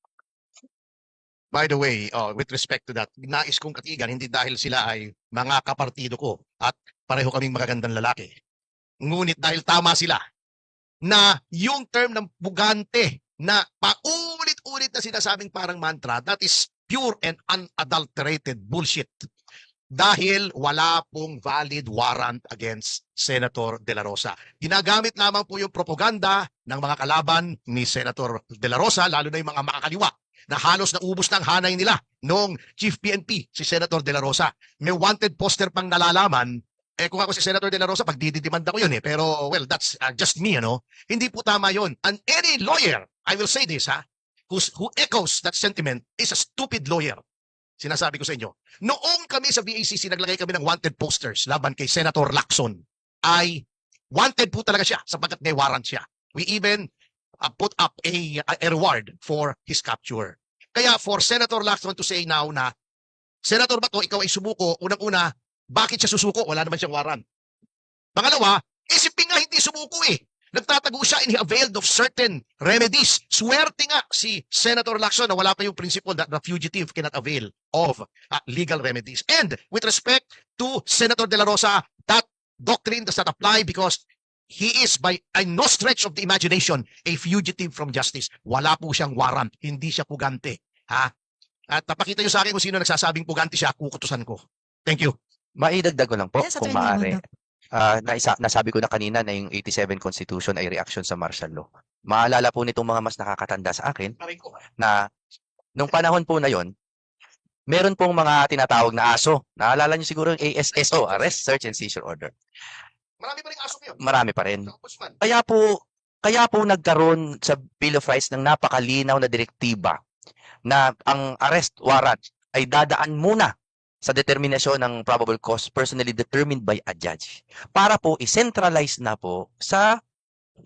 By the way, with respect to that, nais kong katigan, hindi dahil sila ay mga kapartido ko at pareho kaming magagandang lalaki. Ngunit dahil tama sila na yung term ng bugante na paulit-ulit na sinasabing parang mantra, that is pure and unadulterated bullshit. Dahil wala pong valid warrant against Senator De La Rosa. Ginagamit lamang po yung propaganda ng mga kalaban ni Senator De La Rosa, lalo na yung mga makakaliwa, na halos naubos ng hanay nila noong Chief PNP, si Senator De La Rosa. May wanted poster pang nalalaman. Kung ako si Senator De La Rosa, pagdidimanda ko yun eh. Pero, well, that's just me, ano? Hindi po tama yun. And any lawyer, I will say this, who echoes that sentiment is a stupid lawyer. Sinasabi ko sa inyo. Noong kami sa VACC, naglagay kami ng wanted posters laban kay Senator Lacson, ay wanted po talaga siya sapagkat may warrant siya. We even put up a reward for his capture. Kaya for Senator Lacson to say now na, Senator Bato, ikaw ay sumuko, unang-una, bakit siya susuko? Wala naman siyang warrant. Pangalawa, isipin nga hindi sumuko eh. Nagtatago siya and he availed of certain remedies. Swerte nga si Senator Lacson na wala pa yung principle that the fugitive cannot avail of legal remedies. And with respect to Senator De La Rosa, that doctrine does not apply because he is by no stretch of the imagination a fugitive from justice. Wala po siyang warrant. Hindi siya pugante. At napakita niyo sa akin kung sino nagsasabing pugante siya, kukutusan ko. Thank you. Maidagdag ko lang po Yes, kung Attorney maaari. Nasabi ko na kanina na yung 87 Constitution ay reaction sa martial law. Maalala po nitong mga mas nakakatanda sa akin na nung panahon po na yon, meron pong mga tinatawag na ASO. Naalala niyo siguro yung ASSO, Arrest, Search and Seizure Order. Marami pa rin aso ngayon. Marami pa rin. Ombudsman. Kaya po nagkaroon sa Bill of Rights ng napakalinaw na direktiba na ang arrest warrant ay dadaan muna sa determinasyon ng probable cause personally determined by a judge. Para po i-centralize na po sa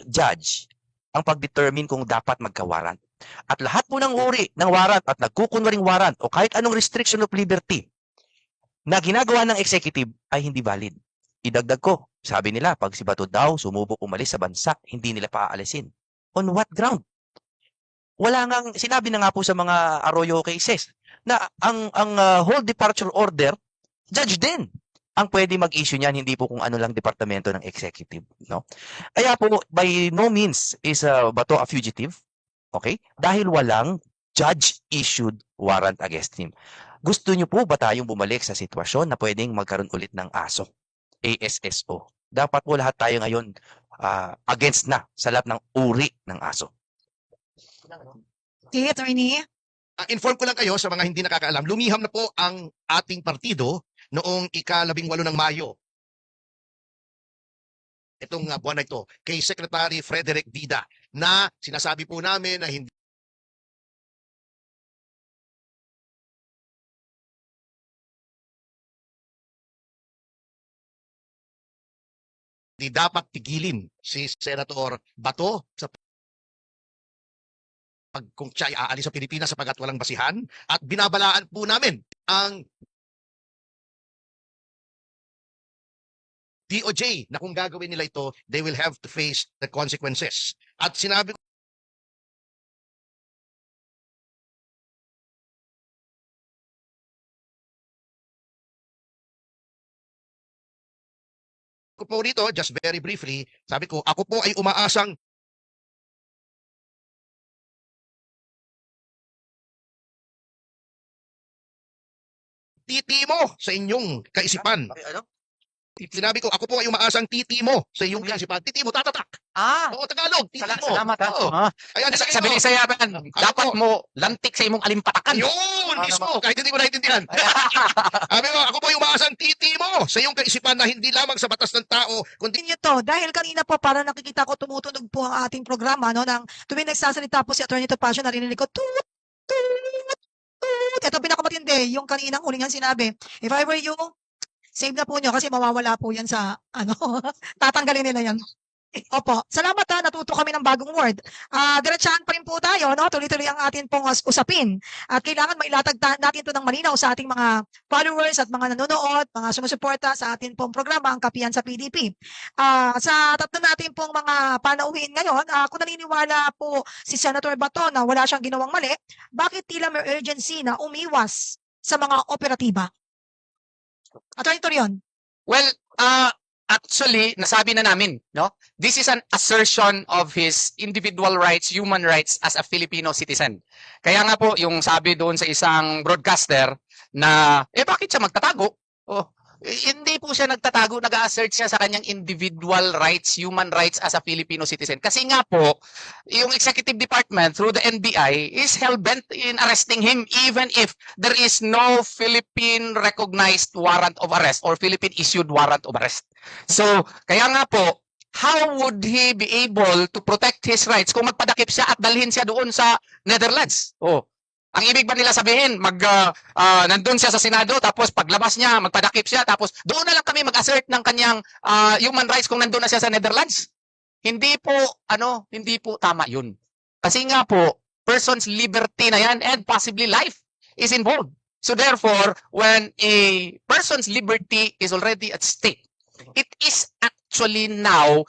judge ang pag-determine kung dapat magka-warrant. At lahat po ng uri ng warrant at nagkukunwaring warrant o kahit anong restriction of liberty na ginagawa ng executive ay hindi valid. idagdag ko, sabi nila, pag si Bato daw sumubok umalis sa bansa, hindi nila paaalisin. On what ground? Wala ngang, sinabi na nga po sa mga Arroyo cases na ang whole departure order, judge din ang pwede mag-issue niyan, hindi po kung ano lang departamento ng executive, no? Kaya po, by no means is Bato a fugitive, okay? Dahil walang judge-issued warrant against him. Gusto niyo po ba tayong bumalik sa sitwasyon na pwedeng magkaroon ulit ng ASO? ASSO. Dapat po lahat tayo ngayon against na sa lahat ng uri ng ASO. Okay, Attorney. Inform ko lang kayo sa mga hindi nakakaalam, lumiham na po ang ating partido noong ika-18 ng Mayo. Itong buwan na ito, kay Secretary Frederick Vida, na sinasabi po namin na hindi dapat tigilin si Senator Bato sa kung siya ay aalis sa Pilipinas sapagkat walang basihan, at binabalaan po namin ang DOJ na kung gagawin nila ito, they will have to face the consequences. At sinabi ko po rito, just very briefly, sabi ko, ako po ay umaasang titi mo sa inyong kaisipan. Ano? Sinabi ko, ako po ay umaasang titi mo sa iyong kaisipan. Titi mo, tatatak. Oo, Tagalog, titi mo. Salamat ha. Oo. Ah, Ayan, Sa Bilisaya yan, dapat mo lantik sa imong alimpatakan. Yun, mismo, kahit hindi ko naintindihan. Sabi ko, ako po ay umaasang titi mo sa iyong kaisipan na hindi lamang sa batas ng tao, kundi Din to dahil kanina po para nakikita ko tumutunog po ang ating programa no nang tuwing nagsasalita po si Attorney Topacio narinig ko tut tut tut. Ito pinakamatindi yung kaninang ulingan sinabi. If I were you, save na po nyo kasi mawawala po yan sa ano tatanggalin nila yan. Opo. Salamat ha. Natuto kami ng bagong word. Diretsahan pa rin po tayo. No? Tuloy-tuloy ang atin pong usapin. At kailangan mailatag natin ito ng malinaw sa ating mga followers at mga nanonood, mga sumusuporta sa atin pong programa, ang Kapihan sa PDP. Sa tatlo natin pong mga panauhin ngayon, kung naniniwala po si Senator Bato na wala siyang ginawang mali, bakit tila may urgency na umiwas sa mga operatiba? Attorney Torion. Well, actually, nasabi na namin, no? This is an assertion of his individual rights, human rights as a Filipino citizen. Kaya nga po, yung sabi doon sa isang broadcaster na, bakit siya magtatago? Hindi po siya nagtatago, nag-assert siya sa kanyang individual rights, human rights as a Filipino citizen. Kasi nga po, yung executive department through the NBI is hell-bent in arresting him even if there is no Philippine recognized warrant of arrest or Philippine issued warrant of arrest. So, kaya nga po, how would he be able to protect his rights kung magpadakip siya at dalhin siya doon sa Netherlands? Ang ibig ba nila sabihin, nandun siya sa Senado, tapos paglabas niya, magpadakip siya, tapos doon na lang kami mag-assert ng kanyang human rights kung nandun na siya sa Netherlands? Hindi po tama yun. Kasi nga po, person's liberty na yan and possibly life is involved. So therefore, when a person's liberty is already at stake, it is actually now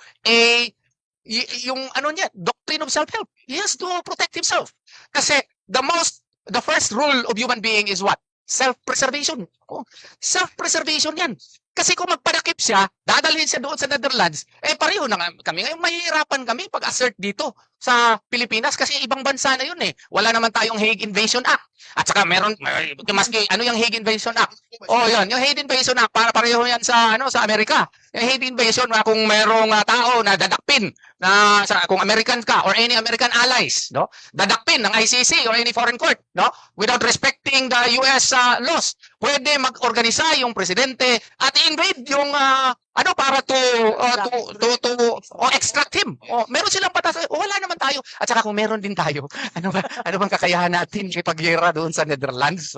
yung doctrine of self-help. He has to protect himself. Kasi the first rule of human being is what? Self-preservation. Self-preservation yan. Kasi kung magpadakip siya, dadalhin siya doon sa Netherlands, pareho na kami. Ngayon, mahihirapan kami pag-assert dito sa Pilipinas kasi ibang bansa na yun eh. Wala naman tayong Hague Invasion Act. At saka maski, yung Hague Invasion Act? Yun. Yung Hague Invasion Act, pareho yan sa Amerika. Yung Hague Invasion, kung merong tao na dadakpin, kung American ka or any American allies, no? Dadakpin ng ICC or any foreign court, no? Without respecting the US laws, pwede mag-organisa yung presidente at invade yung para to extract him. Meron silang batas. Wala naman tayo. At saka kung meron din tayo, ano bang kakayahan natin ipagyera doon sa Netherlands?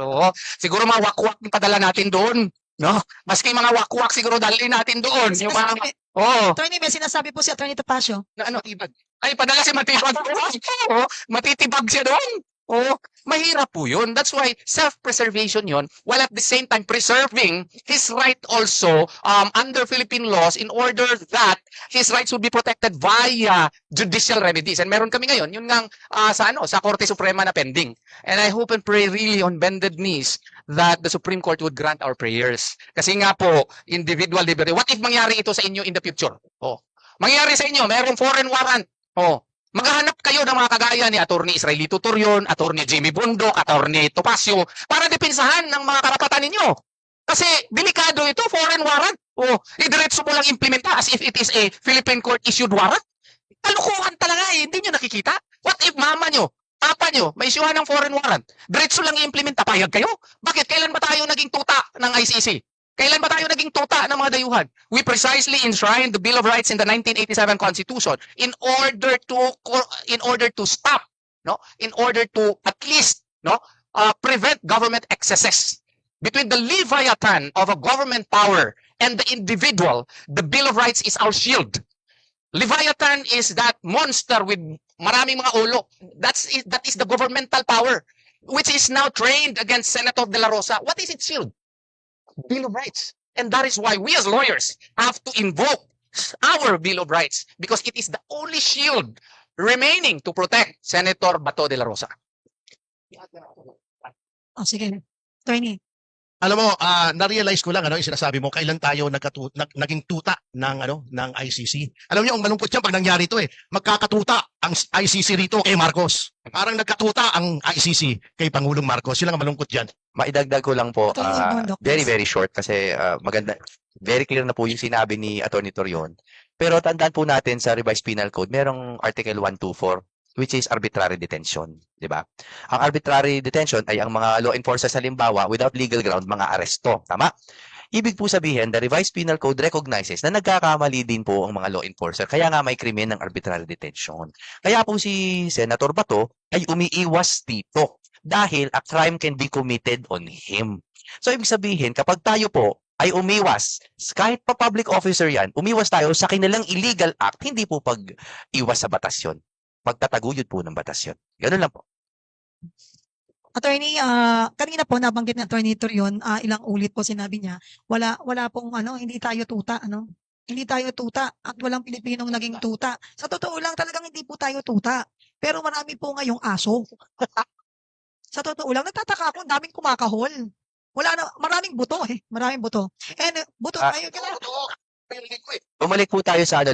Siguro mga wakwak yung padala natin doon, no? Maski mga wakwak siguro dalhin natin doon. Yung mga Attorney, may sinasabi po si Attorney Topacio. na tibag. Ay, padala si Matibag. Matitibag siya doon. O, mahirap po yun. That's why self-preservation yun, while at the same time preserving his right also under Philippine laws in order that his rights would be protected via judicial remedies. And meron kami ngayon, yun nga sa Korte Suprema na pending. And I hope and pray really on bended knees that the Supreme Court would grant our prayers. Kasi nga po, individual liberty. What if mangyari ito sa inyo in the future? Oh, mangyari sa inyo, merong foreign warrant. Oh, maghahanap kayo ng mga kagaya ni Attorney Israelito Torion, Attorney Jimmy Bundok, Attorney Topacio para depensahan ng mga karapatan ninyo. Kasi delikado ito, foreign warrant. O, idiretso mo lang implementa as if it is a Philippine court-issued warrant. Kalukuhan talaga hindi nyo nakikita. What if mama nyo, papa nyo, may isyuhan ng foreign warrant? Diretso lang i-implementa, payag kayo? Bakit? Kailan ba tayo naging tuta ng ICC? Kailan ba tayo naging tuta ng mga dayuhan? We precisely enshrined the Bill of Rights in the 1987 Constitution in order to stop, in order to at least prevent government excesses. Between the leviathan of a government power and the individual, the Bill of Rights is our shield. Leviathan is that monster with maraming mga ulo. That is the governmental power, which is now trained against Senator De La Rosa. What is its shield? Bill of Rights. And that is why we as lawyers have to invoke our Bill of Rights because it is the only shield remaining to protect Senator Bato de la Rosa. Oh, sige. Attorney. Alam mo, na-realize ko lang yung sinasabi mo, kailan tayo naging tuta ng ICC. Alam niyo, ang malungkot yan pag nangyari ito magkakatuta ang ICC rito kay Marcos. Parang nagkatuta ang ICC kay Pangulong Marcos. Yun ang malungkot yan. Maidagdag ko lang po, Attorney Bundok, very, please. very short kasi maganda, very clear na po yung sinabi ni Attorney Torion. Pero tandaan po natin sa Revised Penal Code, merong Article 124, which is arbitrary detention, di ba? Ang arbitrary detention ay ang mga law enforcers halimbawa without legal ground, mga aresto, tama? Ibig po sabihin, the Revised Penal Code recognizes na nagkakamali din po ang mga law enforcer, kaya nga may krimen ng arbitrary detention. Kaya po si Senator Bato ay umiiwas dito dahil a crime can be committed on him. So ibig sabihin, kapag tayo po ay umiwas, kahit pa public officer yan, umiwas tayo sa kanilang illegal act, hindi po pag-iwas sa batas yun. Pagtataguyod po ng batas yun. Ganun lang po. Attorney, kanina po nabanggit ni Attorney Torion, ilang ulit po sinabi niya, wala pong hindi tayo tuta, Hindi tayo tuta at walang Pilipinong naging tuta. Sa totoo lang talagang hindi po tayo tuta. Pero marami po ngayong aso. Sa totoo lang, nagtataka ako, ang daming kumakahol. Wala na, maraming buto Maraming buto. And buto tayo, kailangan. Bumalik po tayo sa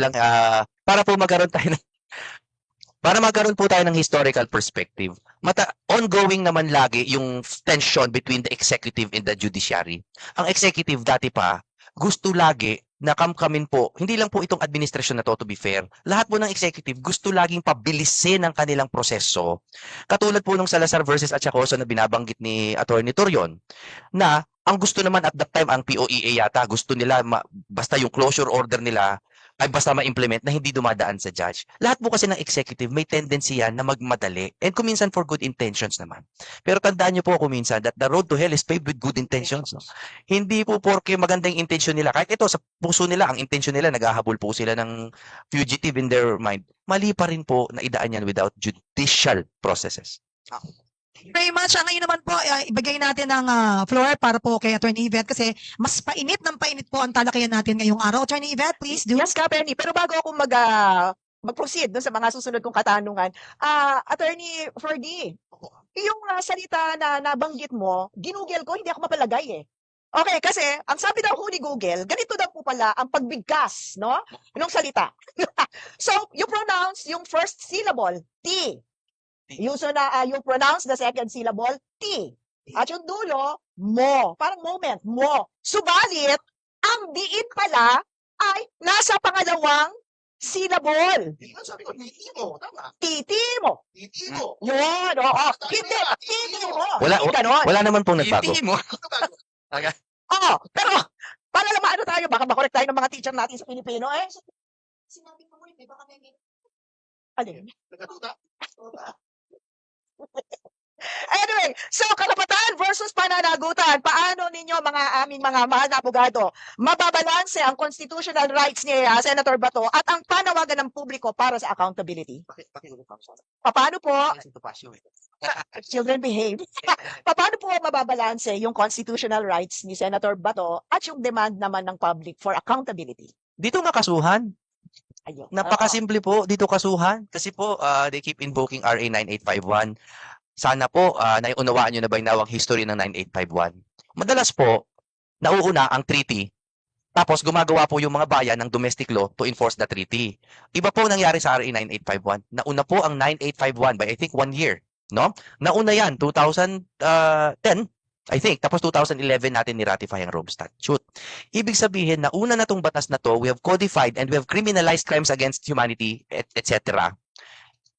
para po magkaroon tayo ng historical perspective. Ongoing naman lagi yung tension between the executive and the judiciary. Ang executive dati pa, gusto lagi na kamkamin po, hindi lang po itong administrasyon na to be fair. Lahat po ng executive gusto laging pabilisin ang kanilang proseso. Katulad po nung Salazar versus Achacoso na binabanggit ni Attorney Torion, na ang gusto naman at that time, ang POEA yata, gusto nila, basta yung closure order nila, ay basta ma-implement na hindi dumadaan sa judge. Lahat po kasi ng executive may tendency yan na magmadali and kuminsan for good intentions naman. Pero tandaan niyo po kuminsan that the road to hell is paved with good intentions. No? Hindi po porke magandang intention nila. Kahit ito sa puso nila, ang intention nila, naghahabol po sila ng fugitive in their mind. Mali pa rin po na idaan yan without judicial processes. Very much. Ngayon naman po, ibigay natin ang floor para po kay Attorney Yvette kasi mas painit ng painit po ang talakayan natin ngayong araw. Attorney Yvette, please do. Yes, Attorney. Pero bago ako mag-proceed dun sa mga susunod kong katanungan, Attorney Ferdy, yung salita na nabanggit mo, ginugel ko, hindi ako mapalagay Okay, kasi ang sabi daw ni Google, ganito daw po pala ang pagbigkas, no? Nung salita. So, you pronounce yung first syllable, T. You pronounce the second syllable, T. At yung dulo, mo. Parang moment, mo. Subalit, ang diin pala ay nasa pangalawang syllable. Sabi ko, titimo, tama. Titimo. Titimo. Yun, oo. Hindi, titimo. Ganon. Wala naman pong nagbago. Hindi mo. Oo, pero para lang maano tayo, baka makorek tayo ng mga teacher natin sa Pilipino. Sinabi mo ulit, baka may alin? Nagkatuta. Anyway, so karapatan versus pananagutan. Paano ninyo mga aming mga mahal na abogado mababalanse ang constitutional rights ni Senator Bato at ang panawagan ng publiko para sa accountability? Paano po? Children behave. Paano po mababalanse yung constitutional rights ni Senator Bato at yung demand naman ng public for accountability? Dito nga kasuhan. Ayun. Napakasimple po, dito kasuhan. Kasi po, they keep invoking RA 9851. Sana po, naiunawaan nyo na ba yung nawang history ng 9851. Madalas po, nauuna ang treaty, tapos gumagawa po yung mga bayan ng domestic law to enforce the treaty. Iba po nangyari sa RA 9851. Nauna po ang 9851 by I think 1 year. No? Nauna yan, 2010, I think. Tapos 2011 natin ni-ratify ang Rome Statute. Ibig sabihin, nauna na tong batas na to, we have codified and we have criminalized crimes against humanity, etc.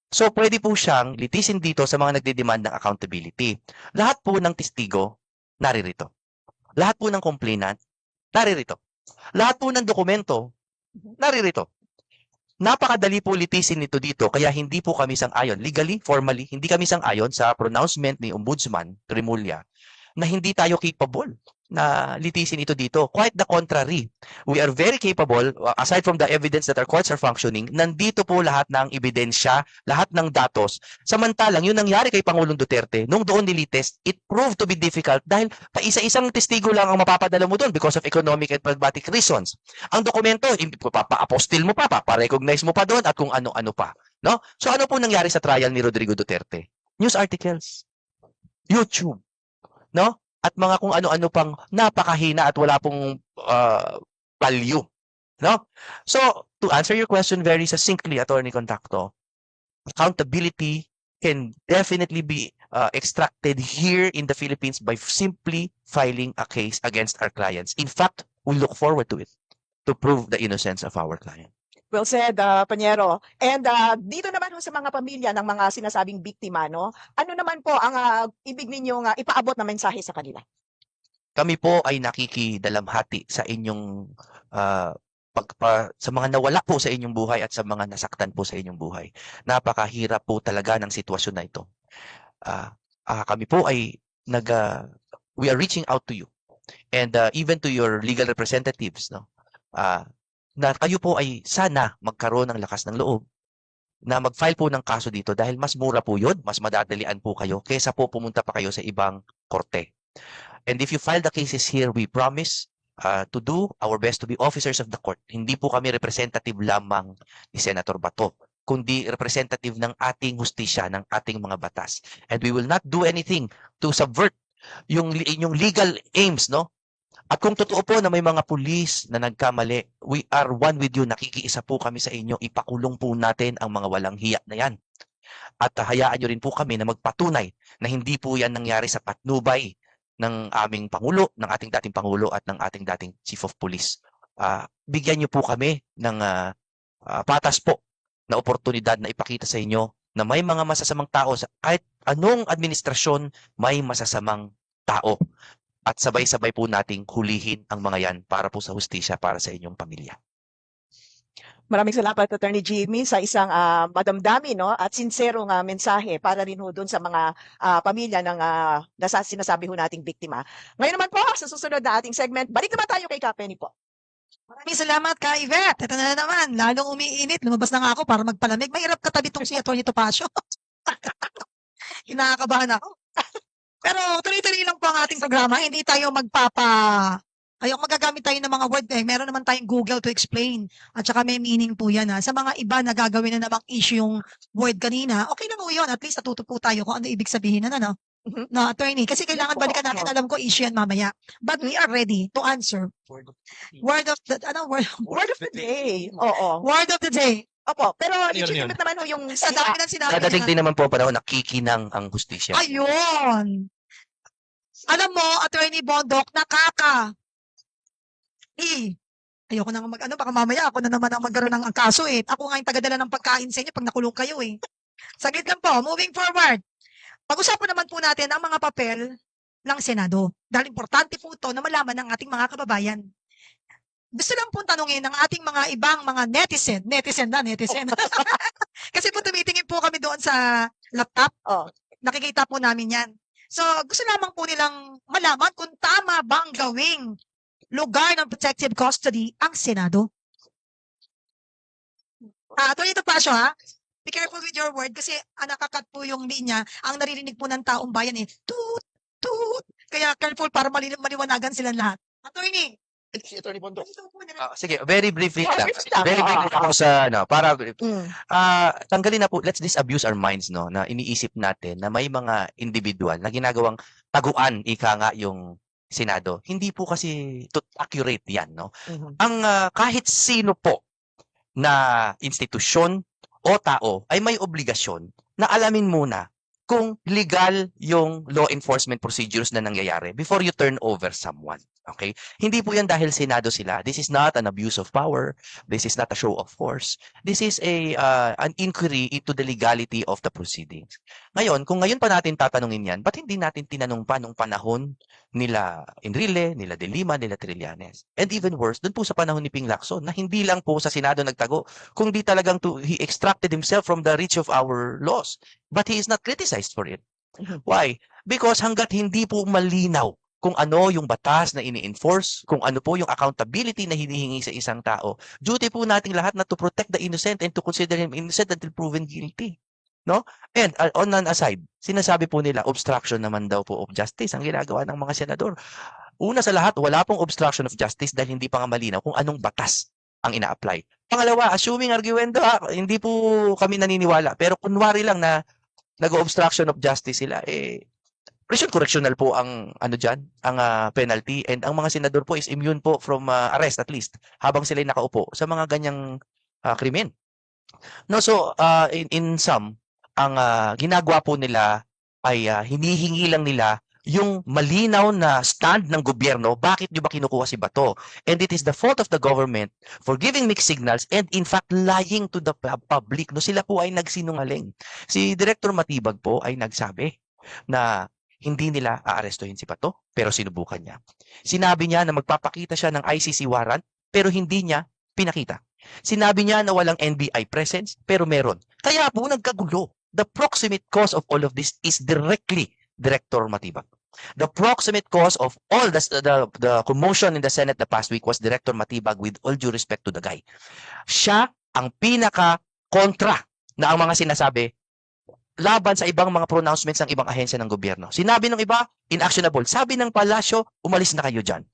So, pwede po siyang litisin dito sa mga nagdidemand ng accountability. Lahat po ng testigo, naririto. Lahat po ng complainant, naririto. Lahat po ng dokumento, naririto. Napakadali po litisin nito dito, kaya hindi po kami sang-ayon. Legally, formally, hindi kami sang-ayon sa pronouncement ni Ombudsman Trimulya na hindi tayo capable na litisin ito dito. Quite the contrary. We are very capable, aside from the evidence that our courts are functioning, nandito po lahat ng ebidensya, lahat ng datos. Samantalang, yun nangyari kay Pangulong Duterte, nung doon nilitis, it proved to be difficult dahil paisa-isang testigo lang ang mapapadala mo doon because of economic and pragmatic reasons. Ang dokumento, papa-apostil mo pa, papa-recognize mo pa doon at kung ano-ano pa. No? So ano po nangyari sa trial ni Rodrigo Duterte? News articles, YouTube, no? At mga kung ano-ano pang napakahina at wala pong value. No? So, to answer your question very succinctly, Attorney Contacto, accountability can definitely be extracted here in the Philippines by simply filing a case against our clients. In fact, we look forward to it to prove the innocence of our client. Well said, Panyero. And dito naman ho sa mga pamilya ng mga sinasabing biktima, no? Ano naman po ang ibig ninyong ipaabot na mensahe sa kanila? Kami po ay nakikidalamhati sa inyong sa mga nawala po sa inyong buhay at sa mga nasaktan po sa inyong buhay. Napakahirap po talaga ng sitwasyon na ito. Kami po ay we are reaching out to you and even to your legal representatives, no? Na kayo po ay sana magkaroon ng lakas ng loob na mag-file po ng kaso dito dahil mas mura po yun, mas madadalian po kayo kaysa po pumunta pa kayo sa ibang korte. And if you file the cases here, we promise to do our best to be officers of the court. Hindi po kami representative lamang ni Senator Bato, kundi representative ng ating hustisya, ng ating mga batas. And we will not do anything to subvert yung inyong legal aims, no? At kung totoo po na may mga pulis na nagkamali, we are one with you. Nakikiisa po kami sa inyo. Ipakulong po natin ang mga walang hiya na yan. At hayaan nyo rin po kami na magpatunay na hindi po yan nangyari sa patnubay ng aming Pangulo, ng ating dating Pangulo at ng ating dating Chief of Police. Bigyan nyo po kami ng patas po na oportunidad na ipakita sa inyo na may mga masasamang tao sa kahit anong administrasyon, may masasamang tao. At sabay-sabay po nating hulihin ang mga yan para po sa hustisya, para sa inyong pamilya. Maraming salamat, Attorney Jimmy, sa isang madamdami, no, at sinserong mensahe para rin ho dun sa mga pamilya ng sinasabi ho nating biktima. Ngayon naman po, sa susunod na ating segment, balik naman tayo kay Kapeni po. Maraming salamat ka, Yvette. Ito na naman, lalong umiinit. Lumabas na nga ako para magpalamig. Mahirap katabi tong si Atty. Topacio. Kinakabahan ako. Pero tuloy-tuloy lang po ang ating programa. Hindi tayo magagamit tayo ng mga word. Meron naman tayong Google to explain. At saka may meaning po yan. Sa mga iba na gagawin na namang issue yung word kanina, okay na po yun. At least natuto po tayo kung ano ibig sabihin na, no? No, attorney. Kasi kailangan balikan natin. Alam ko issue yan mamaya. But we are ready to answer. Word of the day. Oo. Word of the day. Opo, pero Yun. legitimate naman ho yung Sa dami ng sinabi. Dadating din naman po panahon na kikinang ang hustisya. Ayun. Alam mo, Attorney Bondok, ayoko na baka mamaya ako na naman ang magkaroon ng kaso eh. Ako nga yung tagadala ng pagkain sa inyo pag nakulong kayo eh. Saglit lang po, moving forward. Pag-usapan naman po natin ang mga papel ng Senado. Dahil importante po ito na malaman ng ating mga kababayan. Gusto lang po tanungin ng ating mga ibang mga netizen. Kasi po tumitingin po kami doon sa laptop. Oh. Nakikita po namin yan. So, gusto lamang po nilang malaman kung tama bang gawing lugar ng protective custody ang Senado. Attorney Topacio, ha? Be careful with your word kasi nakakat po yung linya. Ang naririnig po ng taong bayan toot, toot. Kaya careful para maliwanagan silang lahat. Attorney, Si Attorney Bondo. ito po na Sige, very briefly Oh, lang. briefly lang. Very briefly ako sa para Mm. tanggalin na po, let's disabuse our minds no na iniisip natin na may mga individual na ginagawang taguan ika nga yung Senado. Hindi po kasi accurate 'yan, no. Mhm. Ang kahit sino po na institusyon o tao ay may obligasyon na alamin muna kung legal yung law enforcement procedures na nangyayari before you turn over someone. Okay? Hindi po yan dahil Senado sila. This is not an abuse of power. This is not a show of force. This is an inquiry into the legality of the proceedings. Ngayon, kung ngayon pa natin tatanungin yan, ba't hindi natin tinanong pa nung panahon nila Enrile, nila De Lima, nila Trillanes? And even worse, dun po sa panahon ni Ping Lacson, na hindi lang po sa Senado nagtago, kung di talagang he extracted himself from the reach of our laws. But he is not criticized for it. Why? Because hanggat hindi po malinaw kung ano yung batas na ini-enforce, kung ano po yung accountability na hinihingi sa isang tao, duty po nating lahat na to protect the innocent and to consider him innocent until proven guilty. No? And on an aside, sinasabi po nila, obstruction naman daw po of justice ang ginagawa ng mga senador. Una sa lahat, wala pong obstruction of justice dahil hindi pa nga malinaw kung anong batas ang ina-apply. Pangalawa, assuming arguendo, hindi po kami naniniwala, pero kunwari lang na nag-obstruction of justice sila, prison correctional po ang ang penalty, and ang mga senador po is immune po from arrest at least habang sila nakaupo sa mga ganyang krimen. No, so in sum, ang ginagawa po nila ay hinihingi lang nila yung malinaw na stand ng gobyerno, bakit nyo ba kinukuha si Bato? And it is the fault of the government for giving mixed signals and in fact lying to the public. No, sila po ay nagsinungaling. Si Director Matibag po ay nagsabi na hindi nila aarestuhin si Bato, pero sinubukan niya. Sinabi niya na magpapakita siya ng ICC warrant, pero hindi niya pinakita. Sinabi niya na walang NBI presence, pero meron. Kaya po nagkagulo. The proximate cause of all of this is directly Director Matibag. The proximate cause of all the commotion in the Senate the past week was Director Matibag, with all due respect to the guy. Siya ang pinaka-kontra na ang mga sinasabi laban sa ibang mga pronouncements ng ibang ahensya ng gobyerno. Sinabi ng iba, inactionable. Sabi ng palasyo, umalis na kayo dyan.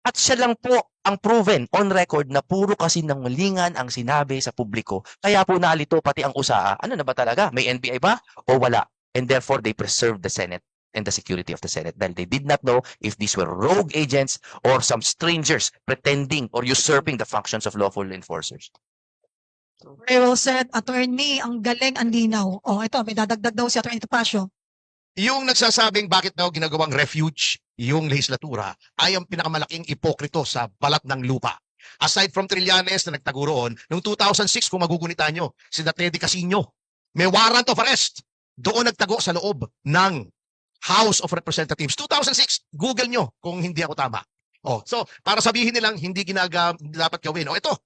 At siya lang po ang proven on record na puro kasinungalingan ang sinabi sa publiko. Kaya po nalito pati ang USAA. Ano na ba talaga? May NBI ba o wala? And therefore, they preserved the Senate and the security of the Senate dahil they did not know if these were rogue agents or some strangers pretending or usurping the functions of lawful enforcers. Very well said, attorney. Ang galing, ang linaw. Ito, may dadagdag daw si Attorney Topacio. Yung nagsasabing bakit daw ginagawang refuge yung legislatura ay ang pinakamalaking ipokrito sa balat ng lupa. Aside from Trillanes na nagtago roon, noong 2006, kung magugunitan nyo, si Teddy Casino, may warrant of arrest. Doon nagtago sa loob ng House of Representatives. 2006, Google nyo kung hindi ako tama. So, para sabihin nilang hindi dapat gawin. Ito.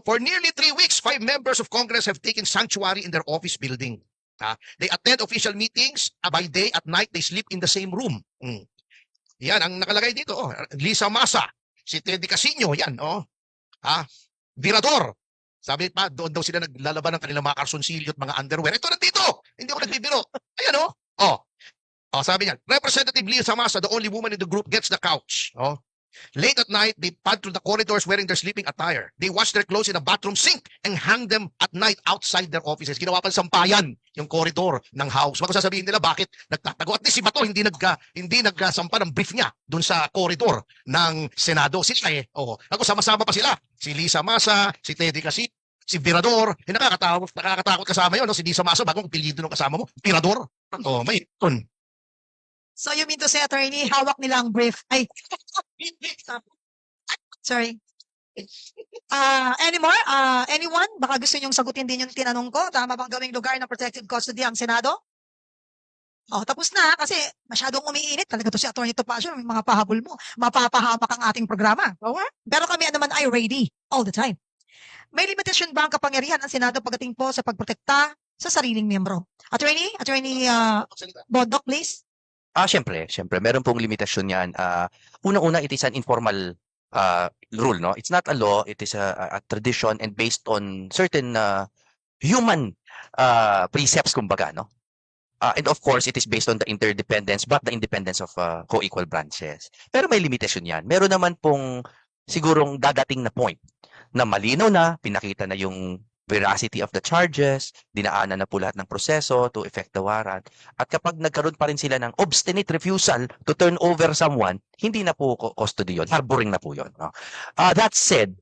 For nearly 3 weeks, 5 members of Congress have taken sanctuary in their office building. They attend official meetings by day, at night they sleep in the same room. Yan ang nakalagay dito. Lisa Masa, si Teddy Casino, yan. Virador. Sabi pa, doon daw sila naglalaban ng kanilang mga karsunsilyo at mga underwear. Ito nandito. Hindi ako nagbibiro. Ayan sabi niya, Representative Lisa Masa, the only woman in the group, gets the couch. Late at night, they pad through the corridors wearing their sleeping attire. They wash their clothes in a bathroom sink and hang them at night outside their offices. Ginawa pa sampayan yung corridor ng House. Bago sasabihin nila bakit nagtatago. At least si Bato hindi nagsampa ng brief niya dun sa corridor ng Senado. Sila ako sama-sama pa sila. Si Lisa Masa, si Teddy Casino, si Virador. Nakakatakot kasama yun. Si Lisa Masa, bagong apelyido ng kasama mo. Virador. May yun. So you mean to say, attorney, hawak nila ang brief. Ay, sorry. Anymore? Anyone? Baka gusto nyong sagutin din yung tinanong ko. Tama bang gawing lugar ng protective custody ang Senado? Tapos na kasi masyadong umiinit. Talaga to si Attorney Topacio, may mga pahabol mo. Mapapahamak ang ating programa. Pero kami naman ay ready all the time. May limitasyon ba ang kapangyarihan ng Senado pagdating po sa pagprotekta sa sariling miyembro. Attorney Bodok, please. Syempre, meron pong limitasyon yan. Unang-una, it is an informal rule, no? It's not a law, it is a tradition and based on certain human precepts, kumbaga, no? And of course, it is based on the interdependence, but the independence of co-equal branches. Pero may limitasyon yan. Meron naman pong sigurong dadating na point na malinaw na, pinakita na yung veracity of the charges, dinaanan na po lahat ng proseso to effect the warrant. At kapag nagkaroon pa rin sila ng obstinate refusal to turn over someone, hindi na po custody yun, harboring na po yun. No? That said,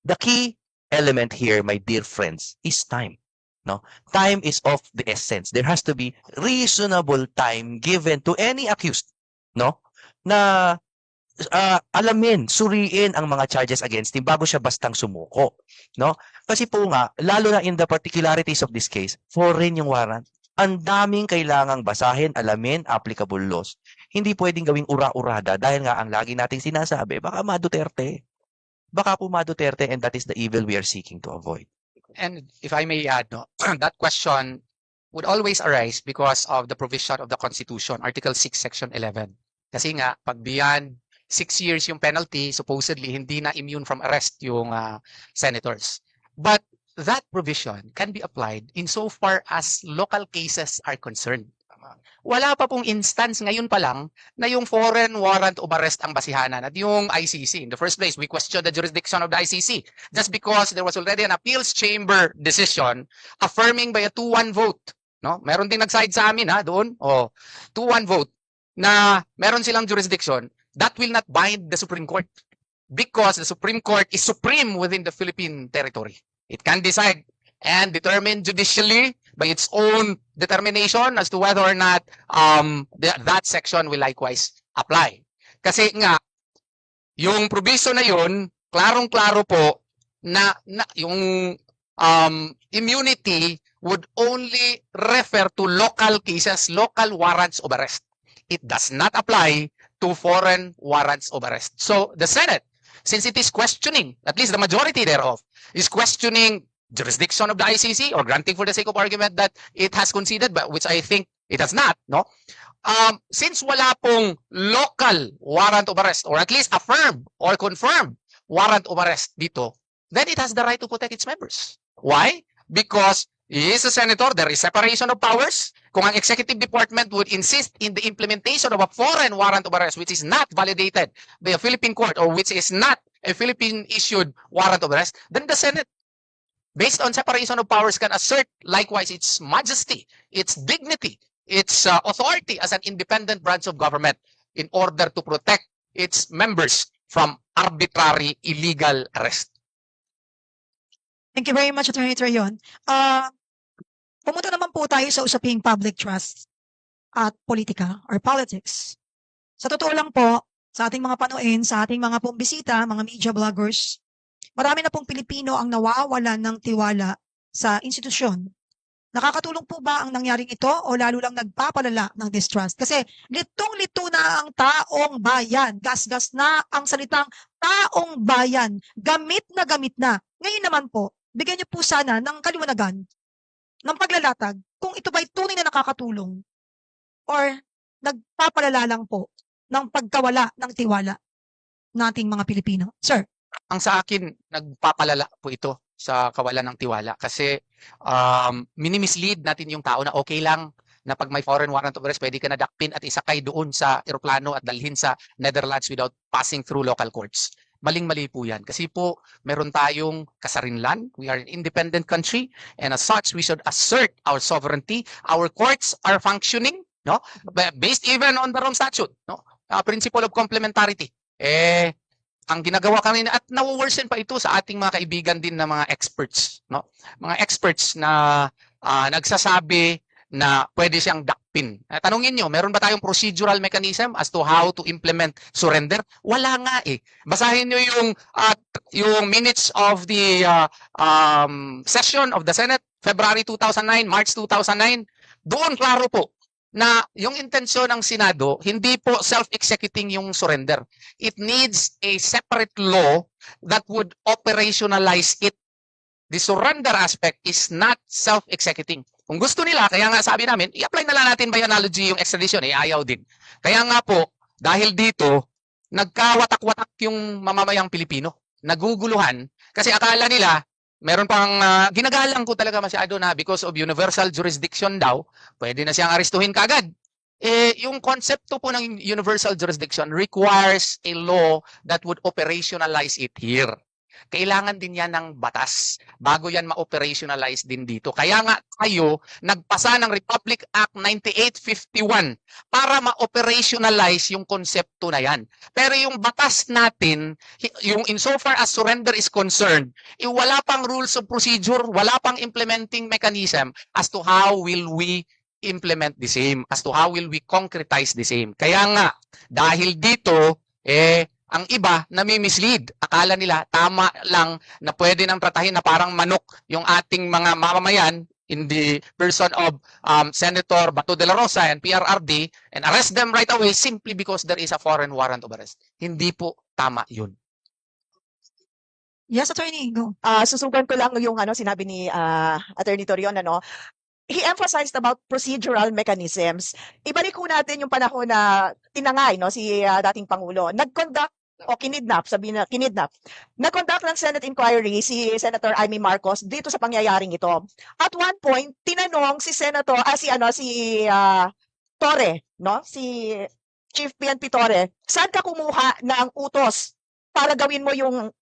the key element here, my dear friends, is time. No? Time is of the essence. There has to be reasonable time given to any accused, no? Na alamin, suriin ang mga charges against him bago siya bastang sumuko, no? Kasi po nga, lalo na in the particularities of this case, foreign yung warrant. Ang daming kailangang basahin, alamin, applicable laws. Hindi pwedeng gawing ura-urada dahil nga ang lagi nating sinasabi, baka ma-Duterte. Baka po ma-Duterte and that is the evil we are seeking to avoid. And if I may add, no, that question would always arise because of the provision of the Constitution, Article 6, Section 11. Kasi nga, pag beyond 6 years yung penalty, supposedly hindi na immune from arrest yung senators. But that provision can be applied insofar as local cases are concerned. Wala pa pong instance ngayon pa lang na yung foreign warrant of arrest ang basihanan at yung ICC. In the first place, we question the jurisdiction of the ICC just because there was already an appeals chamber decision affirming by a 2-1 vote. No? Meron ding nag-side sa amin doon. 2-1 vote na meron silang jurisdiction. That will not bind the Supreme Court because the Supreme Court is supreme within the Philippine territory. It can decide and determine judicially by its own determination as to whether or not that section will likewise apply. Kasi nga, yung provision na yun, klarong-klaro po na yung immunity would only refer to local cases, local warrants of arrest. It does not apply to foreign warrants of arrest. So the Senate, since it is questioning, at least the majority thereof, is questioning jurisdiction of the ICC or granting for the sake of argument that it has conceded, but which I think it has not, no? Since wala pong local warrant of arrest or at least affirmed or confirmed warrant of arrest dito, then it has the right to protect its members. Why? Because he is a senator, there is separation of powers. Kung ang executive department would insist in the implementation of a foreign warrant of arrest which is not validated by a Philippine court or which is not a Philippine-issued warrant of arrest, then the Senate, based on separation of powers, can assert likewise its majesty, its dignity, its authority as an independent branch of government in order to protect its members from arbitrary, illegal arrest. Thank you very much, Attorney Trayon. Pumunta naman po tayo sa usaping public trust at politika or politics. Sa totoo lang po, sa ating mga panuin, sa ating mga bumbisita, mga media bloggers, marami na pong Pilipino ang nawawalan ng tiwala sa institusyon. Nakakatulong po ba ang nangyaring ito o lalo lang nagpapalala ng distrust? Kasi litong-lito na ang taong bayan. Gas-gas na ang salitang taong bayan. Gamit na. Ngayon naman po, bigyan niyo po sana ng kaliwanagan, ng paglalatag, kung ito ba'y tunay na nakakatulong or nagpapalala lang po ng pagkawala ng tiwala nating mga Pilipino. Sir. Ang sa akin, nagpapalala po ito sa kawalan ng tiwala kasi minimislead natin yung tao na okay lang na pag may foreign warrant of arrest, pwede ka na dakpin at isakay doon sa eroplano at dalhin sa Netherlands without passing through local courts. Maling-mali po yan. Kasi po, meron tayong kasarinlan. We are an independent country and as such, we should assert our sovereignty. Our courts are functioning, no? Based even on the Rome Statute, no? Principle of complementarity. Ang ginagawa kami at nawo-worsen pa ito sa ating mga kaibigan din na mga experts, no? Mga experts na nagsasabi na pwede siyang dakpin. Tanungin nyo, meron ba tayong procedural mechanism as to how to implement surrender? Wala nga eh. Basahin nyo yung minutes of the session of the Senate, February 2009, March 2009. Doon klaro po na yung intensyon ng Senado, hindi po self-executing yung surrender. It needs a separate law that would operationalize it. The surrender aspect is not self-executing. Kung gusto nila, kaya nga sabi namin, i-apply na lang natin by analogy yung extradition, ayaw din. Kaya nga po, dahil dito, nagkawatak-watak yung mamamayang Pilipino. Naguguluhan kasi akala nila meron pang ginagalang ko talaga masyado na because of universal jurisdiction daw, pwede na siyang arestuhin kaagad. Yung konsepto po ng universal jurisdiction requires a law that would operationalize it here. Kailangan din yan ng batas bago yan ma-operationalize din dito. Kaya nga kayo nagpasa ng Republic Act 9851 para ma-operationalize yung konsepto na yan. Pero yung batas natin, yung insofar as surrender is concerned, wala pang rules of procedure, wala pang implementing mechanism as to how will we implement the same, as to how will we concretize the same. Kaya nga, dahil dito, ang iba nami-mislead. Akala nila tama lang na pwede nang tratahin na parang manok yung ating mga mamamayan in the person of Senator Bato de la Rosa and PRRD and arrest them right away simply because there is a foreign warrant of arrest. Hindi po tama yun. Yes, attorney, go. Susugan ko lang yung sinabi ni Attorney Torion, he emphasized about procedural mechanisms. Ibalik ko natin yung panahon na tinangay si dating Pangulo. Nag-conduct o kinidnap, sabihin na kinidnap. Nag-conduct ng Senate inquiry si Senator Amy Marcos dito sa pangyayaring ito. At one point, tinanong si Senator Torre, si Chief PNP Torre, saan ka kumuha ng utos para gawin mo yung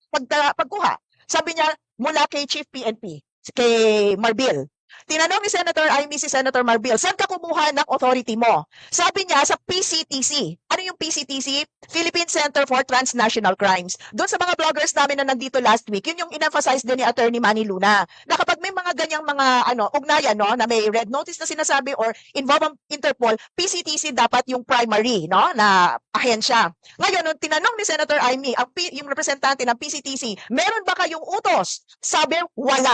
pagkuha? Sabi niya, mula kay Chief PNP, kay Marbil. Tinanong ni Senator Amy si Senator Marbil, saan ka kumuha ng authority mo? Sabi niya sa PCTC. Ano yung PCTC? Philippine Center for Transnational Crimes. Doon sa mga bloggers namin na nandito last week, yun yung in-emphasize din ni Attorney Manny Luna. Na kapag may mga ganyang mga ugnayan na may red notice na sinasabi or involve ang Interpol, PCTC dapat yung primary na ahensya. Ngayon, nung tinanong ni Senator Amy, yung representante ng PCTC, meron ba kayong utos? Sabi, wala.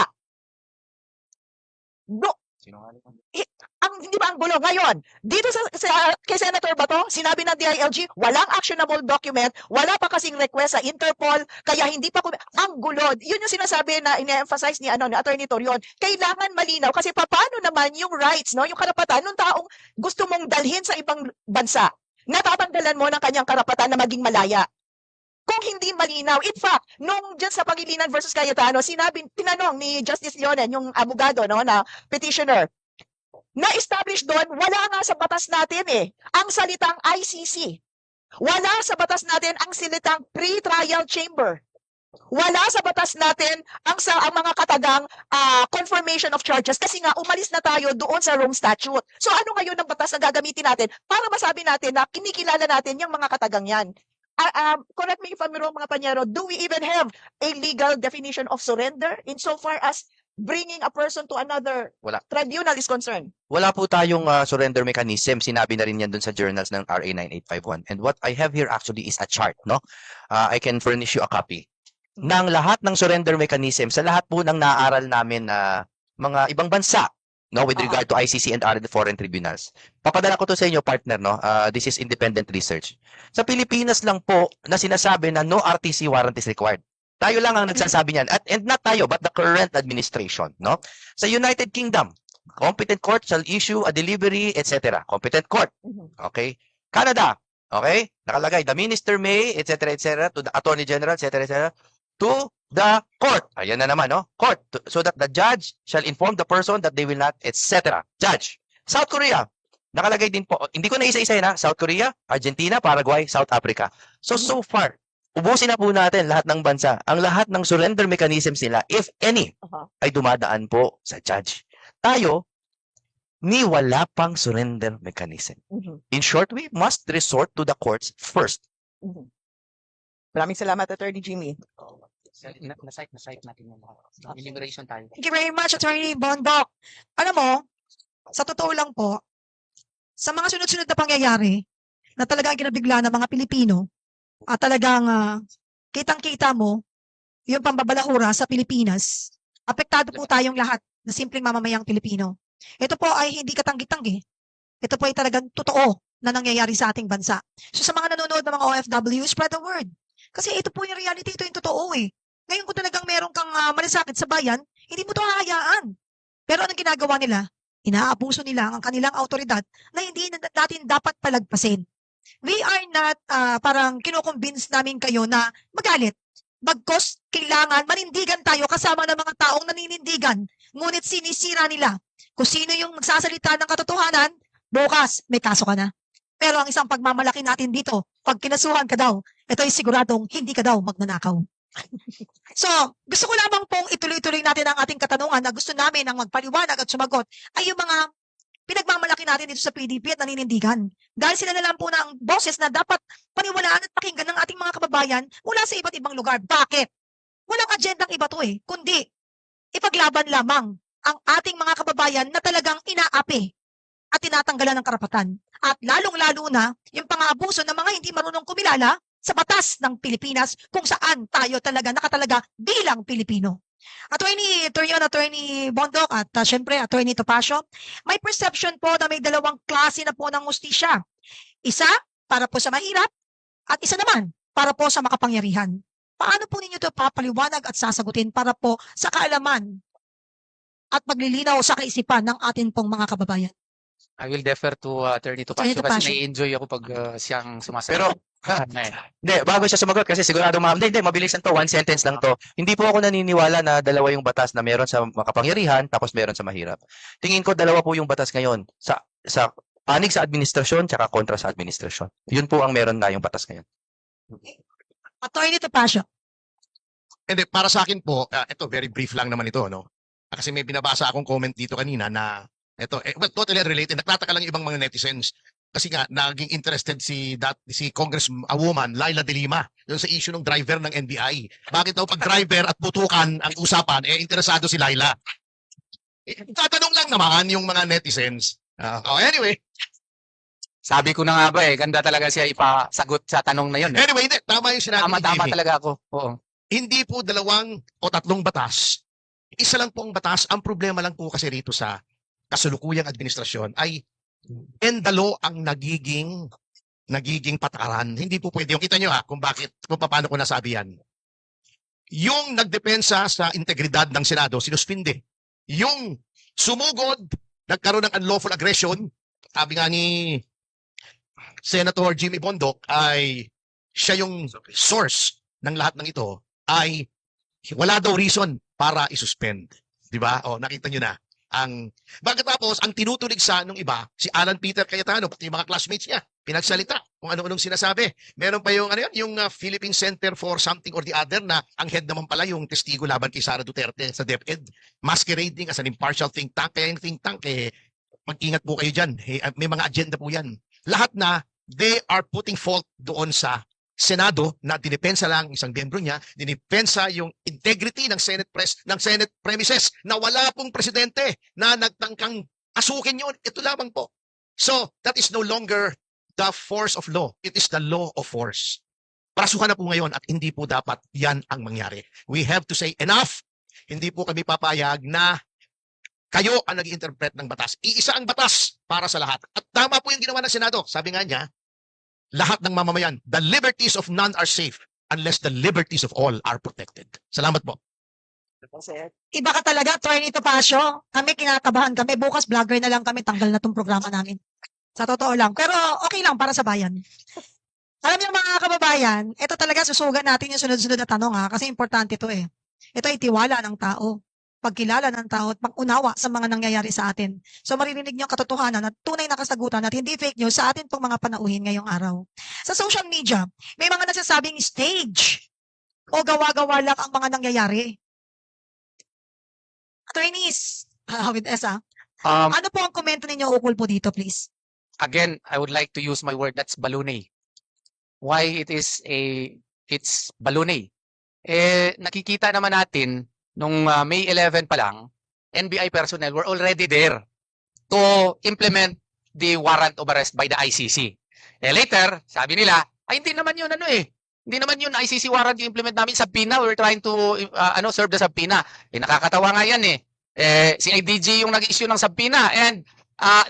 Hindi ba ang gulo ngayon? Dito kay Senator Bato, sinabi ng DILG, walang actionable document, wala pa kasing request sa Interpol, kaya hindi pa ang gulo. Yun yung sinasabi na ine-emphasize ni Attorney Torion. Kailangan malinaw kasi paano naman yung rights, yung karapatan ng taong gusto mong dalhin sa ibang bansa. Natatanggalan mo ng kanyang karapatan na maging malaya. Kung hindi malinaw, in fact, nung dyan sa Pangilinan versus Cayetano, tinanong ni Justice Leonen, yung abogado na petitioner, na-establish doon, wala nga sa batas natin ang salitang ICC. Wala sa batas natin ang salitang pre-trial chamber. Wala sa batas natin ang mga katagang confirmation of charges kasi nga umalis na tayo doon sa Rome Statute. So ano ngayon ang batas na gagamitin natin para masabi natin na kinikilala natin yung mga katagang yan? Correct me if I'm wrong, mga Panyero, do we even have a legal definition of surrender insofar as bringing a person to another Wala. tribunal is concerned? Wala po tayong surrender mechanism. Sinabi na rin yan dun sa journals ng RA 9851. And what I have here actually is a chart, I can furnish you a copy. Ng lahat ng surrender mechanism sa lahat po ng naaaral namin na mga ibang bansa, with regard to ICC and other foreign tribunals. Papadala ko to sa inyo, partner, this is independent research. Sa Pilipinas lang po na sinasabi na no RTC warrant is required. Tayo lang ang nagsasabi niyan. And not tayo, but the current administration, Sa United Kingdom, competent court shall issue a delivery, etc. Competent court. Okay? Canada, okay? Nakalagay, the minister may, etc., to the attorney general, etc., to the court. Ayan na naman, court. So that the judge shall inform the person that they will not, etc. Judge. South Korea. Nakalagay din po. Hindi ko na isa-isa na. South Korea, Argentina, Paraguay, South Africa. So far, ubusin na po natin lahat ng bansa. Ang lahat ng surrender mechanisms nila, if any, ay dumadaan po sa judge. Tayo, ni wala pang surrender mechanism. In short, we must resort to the courts first. Maraming salamat, Attorney Jimmy. Na-cite natin yung enumeration tayo. Thank you very much, Attorney Bondoc. Alam mo, sa totoo lang po, sa mga sunod-sunod na pangyayari na talagang kinabigla ng mga Pilipino at talagang kitang-kita mo yung pambabalahura sa Pilipinas, apektado po tayong lahat na simpleng mamamayang Pilipino. Ito po ay hindi katanggi-tanggi. Ito po ay talagang totoo na nangyayari sa ating bansa. So sa mga nanonood ng mga OFW, spread the word. Kasi ito po yung reality, ito yung totoo Ngayon kung talagang meron kang malasakit sa bayan, hindi mo ito hahayaan. Pero anong ginagawa nila? Inaabuso nila ang kanilang autoridad na hindi natin dapat palagpasin. We are not, parang kinukonvince namin kayo na magalit. Bagkos kailangan manindigan tayo kasama ng mga taong naninindigan. Ngunit sinisira nila. Kung sino yung magsasalita ng katotohanan, bukas may kaso ka na. Pero ang isang pagmamalaki natin dito, pag kinasuhan ka daw, ito ay siguradong hindi ka daw magnanakaw. So, gusto ko lamang pong ituloy-tuloy natin ang ating katanungan na gusto namin ang magpaliwanag at sumagot ay yung mga pinagmamalaki natin dito sa PDP at naninindigan. Dahil sila na lang po na ang boses na dapat paniwalaan at pakinggan ng ating mga kababayan mula sa iba't ibang lugar. Bakit? Walang agendang iba to kundi ipaglaban lamang ang ating mga kababayan na talagang inaapi at tinatanggalan ng karapatan. At lalong-lalo na yung pang-aabuso ng mga hindi marunong kumilala sa batas ng Pilipinas kung saan tayo talaga nakatalaga bilang Pilipino. Attorney Torion, Attorney Bondok at syempre Attorney Topacio, may perception po na may dalawang klase na po ng hustisya. Isa para po sa mahirap at isa naman para po sa makapangyarihan. Paano po ninyo ito papaliwanag at sasagutin para po sa kaalaman at paglilinaw sa kaisipan ng atin pong mga kababayan? I will defer to Attorney Attorney Topacio Topacio. kasi nai-enjoy ako pag siyang sumasagot. Pero, hindi, bago siya sumagot kasi sigurado hindi, mabilisan to, one sentence lang to. Hindi po ako naniniwala na dalawa yung batas na meron sa makapangyarihan tapos meron sa mahirap. Tingin ko dalawa po yung batas ngayon. Sa panig sa administrasyon tsaka kontra sa administrasyon. Yun po ang meron na yung batas ngayon. Attorney Topacio. Hindi, para sa akin po, ito, very brief lang naman ito, no? Kasi may binabasa akong comment dito kanina na, ito, well, totally related. Nagtataka lang yung ibang mga netizens. Kasi nga, naging interested si Congresswoman Laila De Lima yung sa issue ng driver ng NBI. Bakit daw pag driver at butukan ang usapan, interesado si Laila? Tatanong lang naman yung mga netizens. Anyway, Sabi ko na nga ba ganda talaga siya ipasagot sa tanong na yun. anyway, hindi, tama yung sinabi ni Tama Jimmy. talaga ako. Oo. Hindi po dalawang o tatlong batas. Isa lang po ang batas. Ang problema lang po kasi rito sa kasulukuyang administrasyon ay law ang nagiging patakaran. Hindi po pwede. Yung kita nyo kung paano ko nasabi yan. Yung nagdepensa sa integridad ng Senado, sinuspinde. Yung sumugod, nagkaroon ng unlawful aggression, sabi nga ni Senator Jimmy Bondok, ay siya yung source ng lahat ng ito, ay wala daw reason para isuspend. Diba? Nakita nyo na. Pagkatapos, ang tinutulig sa nung iba, si Alan Peter Cayetano, pati yung mga classmates niya, pinagsalita kung ano-anong sinasabi. Meron pa yung, yung Philippine Center for Something or the Other na ang head naman pala yung testigo laban kay Sara Duterte sa DepEd, masquerading as an impartial think tank. Kaya yung think tank, mag-ingat po kayo dyan. May mga agenda po yan. Lahat na, they are putting fault doon sa Senado na dinipensa lang isang miyembro niya, dinipensa yung integrity ng Senate premises na wala pong presidente na nagtangkang asukin yun. Ito lamang po. So, that is no longer the force of law. It is the law of force. Prasuhan na po ngayon at hindi po dapat yan ang mangyari. We have to say enough. Hindi po kami papayag na kayo ang nag-interpret ng batas. Iisa ang batas para sa lahat. At tama po yung ginawa ng Senado. Sabi nga niya, lahat ng mamamayan, the liberties of none are safe unless the liberties of all are protected. Salamat po. Iba ka talaga, Attorney Topacio. Kami kinakabahan kami. Bukas vlogger na lang kami. Tanggal na tong programa namin. Sa totoo lang. Pero okay lang para sa bayan. Alam niyo mga kababayan, ito talaga susugan natin yung sunod-sunod na tanong kasi importante ito Ito ay tiwala ng tao. Pagkilala ng tao at pag-unawa sa mga nangyayari sa atin. So maririnig niyo ang katotohanan at tunay na kasagutan at hindi fake news sa atin pong mga panauhin ngayong araw. Sa social media, may mga nagsasabing stage o gawa-gawa lang ang mga nangyayari. Attorneys, with Esa, ano po ang komento ninyo ukol po dito, please? Again, I would like to use my word, that's baloney. Why it's baloney? Nakikita naman natin nung May 11 pa lang, NBI personnel were already there to implement the warrant of arrest by the ICC. Later, sabi nila, hindi naman yun Hindi naman yun ICC warrant yung implement namin sa subpoena. We're trying to serve the subpoena. Nakakatawa nga yan si IDG yung nag-issue ng subpoena and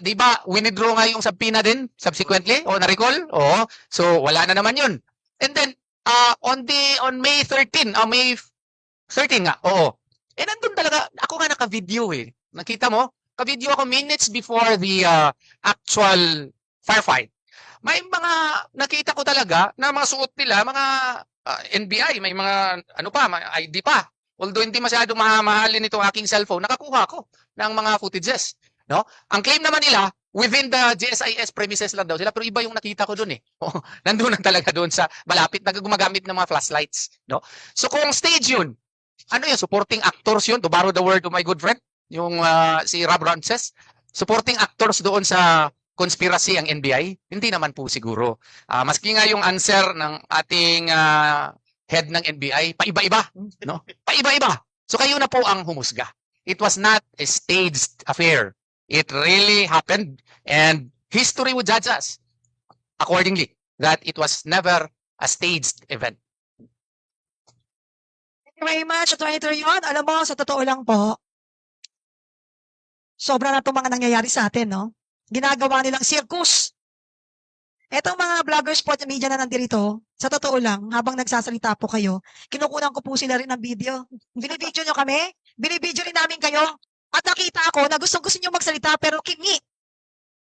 di ba, winidraw nga yung subpoena din subsequently o na-recall? Oo. So wala na naman yun. And then on May 13, May 13 nga, oo. Nandun talaga, ako nga naka-video Nakita mo? ka-video ako minutes before the actual firefight. May mga nakita ko talaga na mga suot nila, mga NBI, may mga ano pa, may ID pa. Although hindi masyado mahalin itong aking cellphone, nakakuha ko ng mga footages. No? Ang claim naman nila, within the GSIS premises lang daw sila, pero iba yung nakita ko doon eh. Nandun lang talaga doon sa malapit, gumagamit ng mga flashlights. No? So kung stage yun, ano yun, supporting actors yun, to borrow the word of my good friend, yung si Rob Ramses, supporting actors doon sa conspiracy ang NBI? Hindi naman po siguro. Maski nga yung answer ng ating head ng NBI, paiba-iba. No? Paiba-iba. So kayo na po ang humusga. It was not a staged affair. It really happened, and history would judge us accordingly that it was never a staged event. Thank you very much, Attorney Torion. Alam mo, sa totoo lang po, sobra na itong mga nangyayari sa atin, no? Ginagawa nilang circus. Etong mga vloggers po at media na nandito, sa totoo lang, habang nagsasalita po kayo, kinukunan ko po sila rin ng video. Binibidyo nyo kami, binibidyo rin namin kayo, at nakita ako na gusto nyo magsalita pero kimi.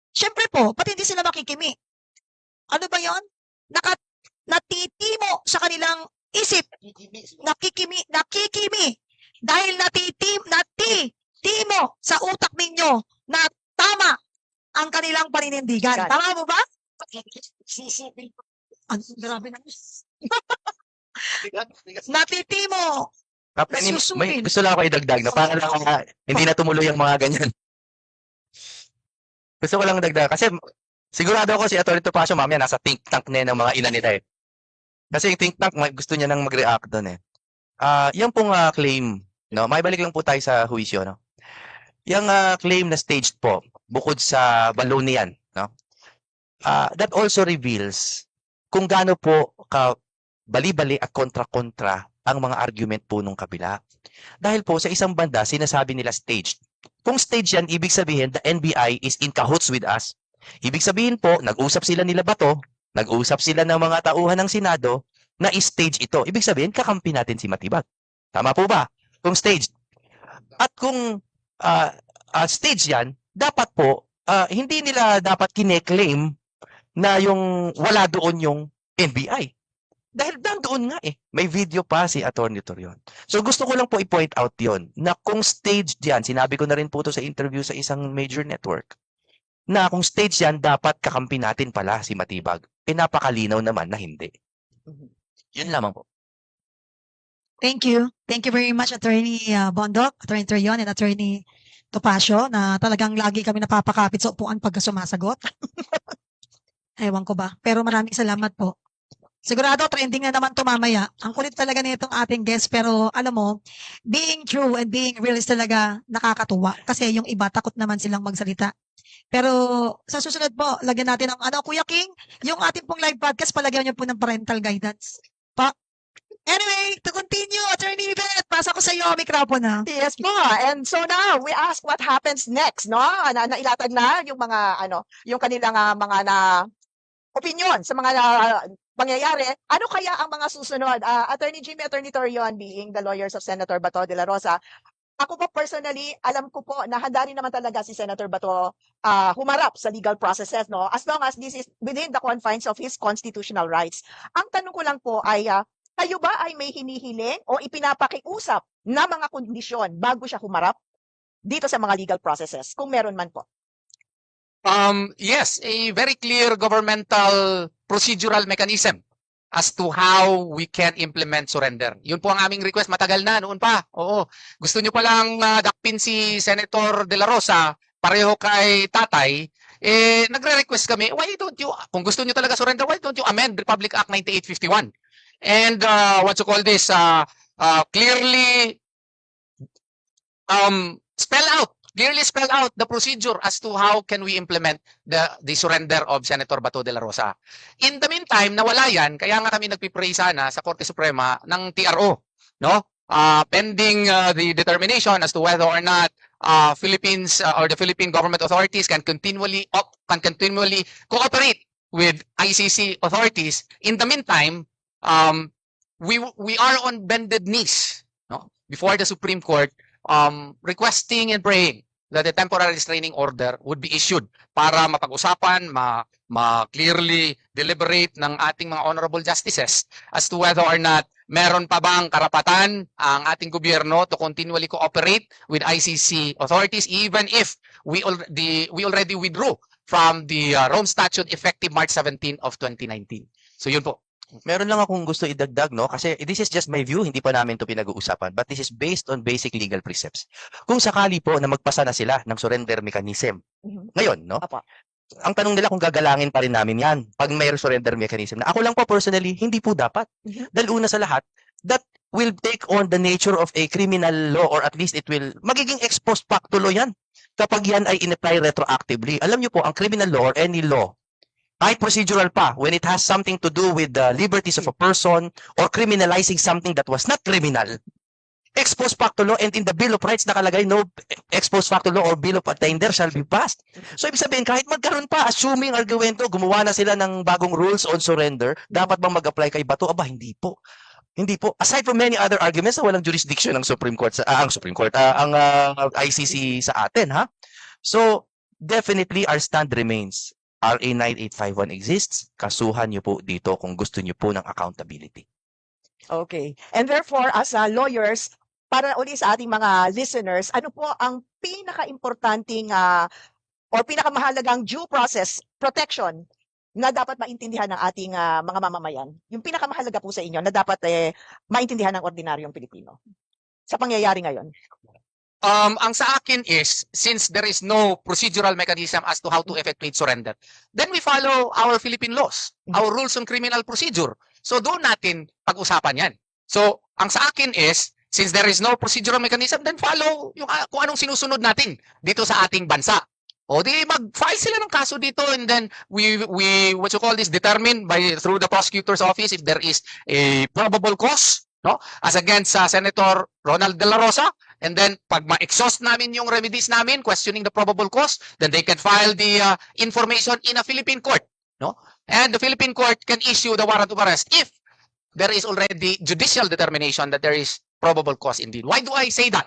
Siyempre po, pati hindi sila makikimi. Ano ba yon? Natitimo sa kanilang isip. Nakikimi. Dahil natitimo sa utak ninyo na tama ang kanilang paninindigan. Got it. Tama mo ba? Grabe na. Natitimo. May Nasusubin. gusto lang ako idagdag na para lang hindi na tumuloy ang mga ganyan. Gusto ko lang dagdag kasi sigurado ako si Atty. Topacio mamaya nasa think tank na yan ng mga ilan nila eh. Kasi yung think tank gusto niya nang mag-react doon eh. Yung pong claim, no, may balik lang po tayo sa huwisyo, no. Yung claim na staged po bukod sa balloon niyan, no. That also reveals kung gaano po ka bali-bali at kontra-kontra ang mga argument po nung kabila. Dahil po sa isang banda, sinasabi nila staged. Kung stage yan, ibig sabihin the NBI is in cahoots with us. Ibig sabihin po, nag-usap sila nila Bato, nag-usap sila ng mga tauhan ng Senado na stage ito. Ibig sabihin, kakampi natin si Matibag. Tama po ba? Kung staged. At kung stage yan, dapat po, hindi nila dapat kine-claim na yung wala doon yung NBI. Dahil doon nga eh. May video pa si Atty. Torion. So gusto ko lang po i-point out yon na kung staged yan, sinabi ko na rin po to sa interview sa isang major network, na kung staged yan, dapat kakampi natin pala si Matibag. Napakalinaw naman na hindi. Yun lamang po. Thank you. Thank you very much, Attorney Bondok, Attorney Torion, and Attorney Topacio, na talagang lagi kami napapakapit sa upuan pagka sumasagot. Ewan ko ba. Pero maraming salamat po. Sigurado, trending na naman ito mamaya. Ang kulit talaga nitong ating guest, pero alam mo, being true and being real is talaga nakakatuwa. Kasi yung iba, takot naman silang magsalita. Pero sa susunod po, lagyan natin ng Kuya King, yung ating pong live podcast, palagyan niyo po ng parental guidance. Anyway, to continue, Attorney Beth, pasa ko sa iyo ang mikropono na. Yes po. And so now, we ask what happens next, no? Nailatag na yung mga, yung kanilang mga opinion sa mga pangyayari. Ano kaya ang mga susunod? Attorney Jimmy, Attorney Torion, being the lawyers of Senator Bato de la Rosa, ako po personally, alam ko po na handa rin naman talaga si Senator Bato humarap sa legal processes, no? As long as this is within the confines of his constitutional rights. Ang tanong ko lang po ay, kayo ba ay may hinihiling o ipinapakiusap na mga kondisyon bago siya humarap dito sa mga legal processes? Kung meron man po. Yes, a very clear governmental procedural mechanism as to how we can implement surrender. Yun po ang aming request. Matagal na, noon pa. Oo. Gusto nyo palang dakpin si Senator De La Rosa, pareho kay tatay, nagre-request kami, why don't you, kung gusto nyo talaga surrender, why don't you amend Republic Act 9851? And what you call this, clearly spell out the procedure as to how can we implement the surrender of Senator Bato de la Rosa. In the meantime, nawala yan, kaya nga kami nagpipray sana sa Korte Suprema ng TRO, no? Pending the determination as to whether or not Philippines or the Philippine government authorities can continually cooperate with ICC authorities. In the meantime, we are on bended knees, no, before the Supreme Court, requesting and praying that the temporary restraining order would be issued para mapag-usapan, ma-clearly deliberate ng ating mga honorable justices as to whether or not meron pa bang karapatan ang ating gobyerno to continually cooperate with ICC authorities even if we already withdrew from the Rome Statute effective March 17 of 2019. So yun po. Meron lang akong gusto idagdag, no? Kasi this is just my view, hindi pa namin to pinag-uusapan. But this is based on basic legal precepts. Kung sakali po na magpasa na sila ng surrender mechanism, Mhm. ngayon, no? Apa. Ang tanong nila kung gagalangin pa rin namin yan pag may surrender mechanism. Na ako lang po personally, hindi po dapat. Mhm. Dahil una sa lahat, that will take on the nature of a criminal law or at least it will, magiging ex post facto law yan. Kapag yan ay in-apply retroactively. Alam niyo po, ang criminal law or any law, kahit procedural pa, when it has something to do with the liberties of a person or criminalizing something that was not criminal, ex post facto law and in the Bill of Rights nakalagay no ex post facto law or Bill of Attainder shall be passed. So ibig sabihin, kahit magkaroon pa, assuming argumento, gumawa na sila ng bagong rules on surrender, dapat bang mag-apply kay Bato? Aba, hindi po. Hindi po. Aside from many other arguments na walang jurisdiction ng Supreme Court, ang ICC sa atin, ha? So, definitely our stand remains. RA 9851 exists. Kasuhan niyo po dito kung gusto niyo po ng accountability. Okay. And therefore, as lawyers, para uli sa ating mga listeners, ano po ang pinaka-importanting or pinakamahalagang due process protection na dapat maintindihan ng ating mga mamamayan? Yung pinakamahalaga po sa inyo na dapat maintindihan ng ordinaryong Pilipino sa pangyayari ngayon. Ang sa akin is, since there is no procedural mechanism as to how to effectuate surrender, then we follow our Philippine laws, our rules on criminal procedure. So doon natin pag-usapan yan. So ang sa akin is, since there is no procedural mechanism, then follow yung kung anong sinusunod natin dito sa ating bansa. O di mag-file sila ng kaso dito and then we what you call this, determine through the prosecutor's office if there is a probable cause, no? As against Senator Ronald De La Rosa. And then, pag ma-exhaust namin yung remedies namin, questioning the probable cause, then they can file the information in a Philippine court. No? And the Philippine court can issue the warrant of arrest if there is already judicial determination that there is probable cause indeed. Why do I say that?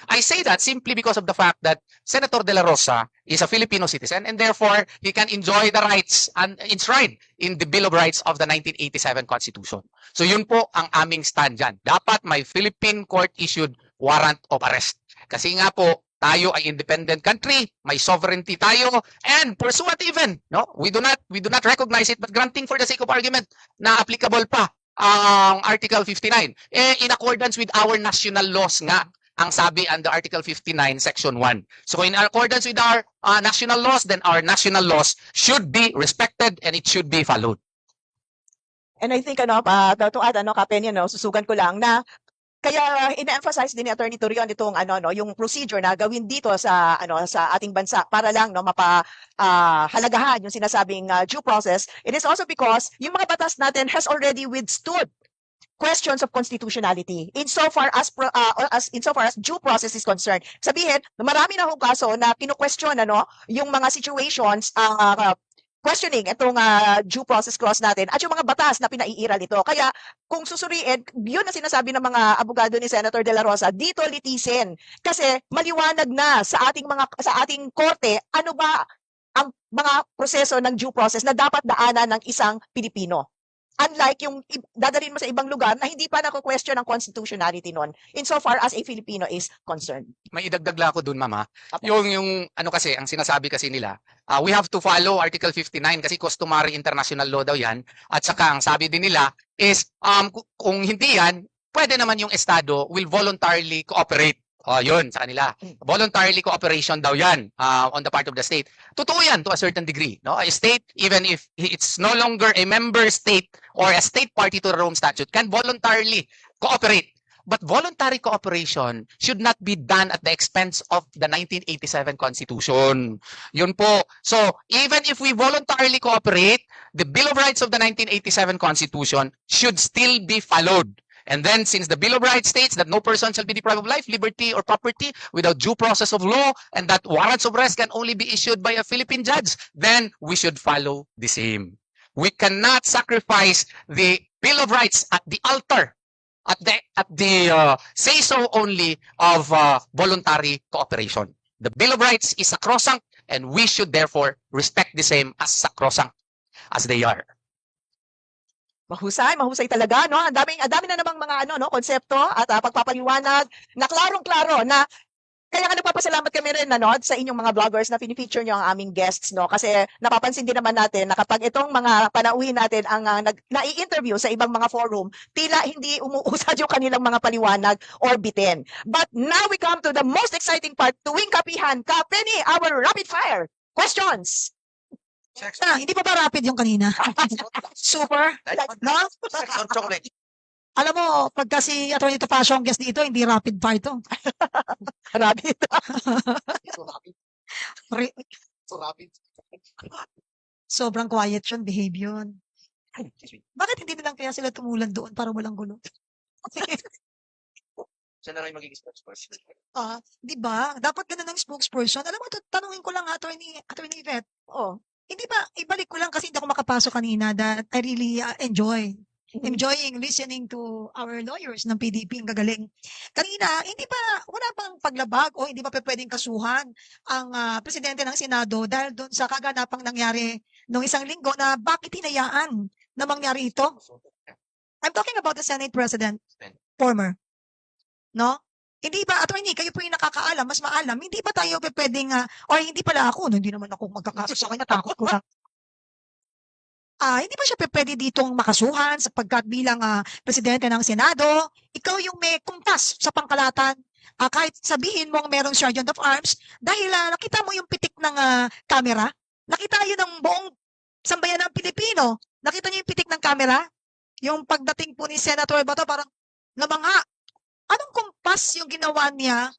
I say that simply because of the fact that Senator De La Rosa is a Filipino citizen and therefore he can enjoy the rights enshrined in the Bill of Rights of the 1987 Constitution. So yun po ang aming stand dyan. Dapat may Philippine court-issued warrant of arrest. Kasi nga po, tayo ay independent country, may sovereignty tayo, and pursuant even, no? We do not recognize it, but granting for the sake of argument na applicable pa ang Article 59. In accordance with our national laws nga, ang sabi under Article 59, Section 1. So in accordance with our national laws, then our national laws should be respected and it should be followed. And I think to add Kapenya, susugan ko lang na kaya ina-emphasize din ni Attorney Torion itong yung procedure na gawin dito sa sa ating bansa para lang halagahan yung sinasabing due process. It is also because yung mga batas natin has already withstood questions of constitutionality insofar as due process is concerned. Sabihin, marami na hong kaso na kinu-question yung mga situations questioning itong due process clause natin at yung mga batas na pinaiiral ito. Kaya kung susuriin, yun na sinasabi ng mga abogado ni Senator De La Rosa, dito litisin. Kasi maliwanag na sa ating korte ano ba ang mga proseso ng due process na dapat daanan ng isang Pilipino. Unlike yung dadalhin mo sa ibang lugar na hindi pa nako-question ang constitutionality nun insofar as a Filipino is concerned. May idagdag lang ako dun, Mama. Apo. Yung kasi, ang sinasabi kasi nila, we have to follow Article 59 kasi customary international law daw yan. At saka ang sabi din nila is, kung hindi yan, pwede naman yung Estado will voluntarily cooperate. Yun, sa kanila. Voluntarily cooperation daw yan on the part of the state. Totoo yan to a certain degree. No? A state, even if it's no longer a member state or a state party to the Rome Statute, can voluntarily cooperate. But voluntary cooperation should not be done at the expense of the 1987 Constitution. Yun po. So, even if we voluntarily cooperate, the Bill of Rights of the 1987 Constitution should still be followed. And then, since the Bill of Rights states that no person shall be deprived of life, liberty, or property without due process of law, and that warrants of arrest can only be issued by a Philippine judge, then we should follow the same. We cannot sacrifice the Bill of Rights at the altar, at the say-so only of voluntary cooperation. The Bill of Rights is sacrosanct and we should therefore respect the same as sacrosanct as they are. Mahusay talaga, no? Ang dami na namang mga konsepto at pagpapaliwanag na klarong-klaro na kaya nga nagpapasalamat kami rin sa inyong mga vloggers na pinifeature nyo ang aming guests, no? Kasi napapansin din naman natin na kapag itong mga panauhin natin ang nai-interview sa ibang mga forum, tila hindi umuusad yung kanilang mga paliwanag or bitin. But now we come to the most exciting part, tuwing kapihan, Kapeni, our rapid fire questions. Hindi pa ba rapid yung kanina? Super. No? Chocolate. Alam mo, pagka si Atty. Topacio ang guest dito, hindi rapid fire to. Rapid. Re- So rapid. Sobrang quiet yun, behave yun. Bakit hindi na lang kaya sila tumulan doon para walang gulo? Siya na rin magiging spokesperson. Di ba? Dapat ganun ang spokesperson. Alam mo, tanungin ko lang, Atty. Yvette, Oh. hindi ba, ibalik ko lang kasi hindi ako makapasok kanina that I really enjoying listening to our lawyers ng PDP, ang gagaling. Kanina, wala bang paglabag o hindi ba pwedeng kasuhan ang presidente ng Senado dahil doon sa kaganapang nangyari noong isang linggo na bakit hinayaan na mangyari ito? I'm talking about the Senate President, former. No? Hindi ba, attorney, kayo po yung nakakaalam, mas maalam, hindi ba tayo pwedeng, or hindi pala ako, no, hindi naman ako magkakaso sa kanya, takot ko lang. Hindi ba siya pwede ditong makasuhan sapagkat bilang presidente ng Senado, ikaw yung may kumpas sa pangkalatan. Kahit sabihin mong merong Sergeant of Arms, dahil nakita mo yung pitik ng camera, nakita yun ng buong sambayan ng Pilipino, nakita niyo yung pitik ng camera, yung pagdating po ni Senator Bato, parang namangha. Anong kumpas yung ginawa niya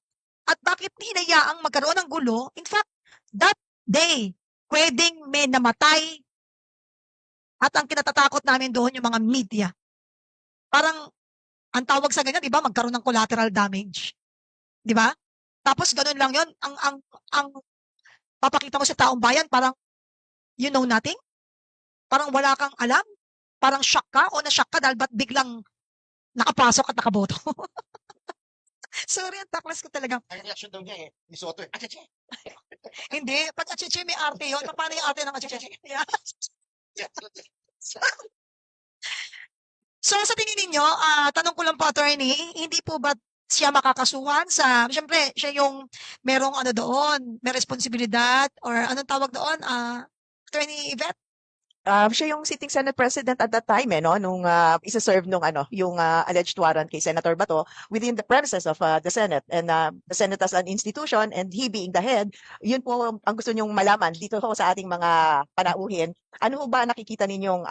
at bakit hinayaang magkaroon ng gulo? In fact, that day, pwedeng may namatay. At ang kinatatakot namin doon yung mga media. Parang, ang tawag sa ganyan, di ba, magkaroon ng collateral damage. Di ba? Tapos ganun lang yon ang papakita mo sa taong bayan, parang, you know nothing? Parang wala kang alam? Parang shock ka o na-shock ka dahil ba't biglang nakapasok at nakaboto? Sorry, ang taklas ko talagang. Ang reaction daw niya ni Soto Acheche. Hindi, pag acheche may arte yun. Paano yung arte ng acheche? Yeah. So sa tingin ninyo, tanong ko lang po, attorney, hindi po ba siya makakasuhan sa, siyempre, siya yung merong doon, may responsibilidad, or anong tawag doon, attorney Yvette? Siya yung sitting Senate President at that time, nung isa-serve nung yung alleged warrant kay Senator Bato within the premises of the Senate. And the Senate as an institution and he being the head, yun po ang gusto nyong malaman dito ho sa ating mga panauhin. Ano ho ba nakikita ninyong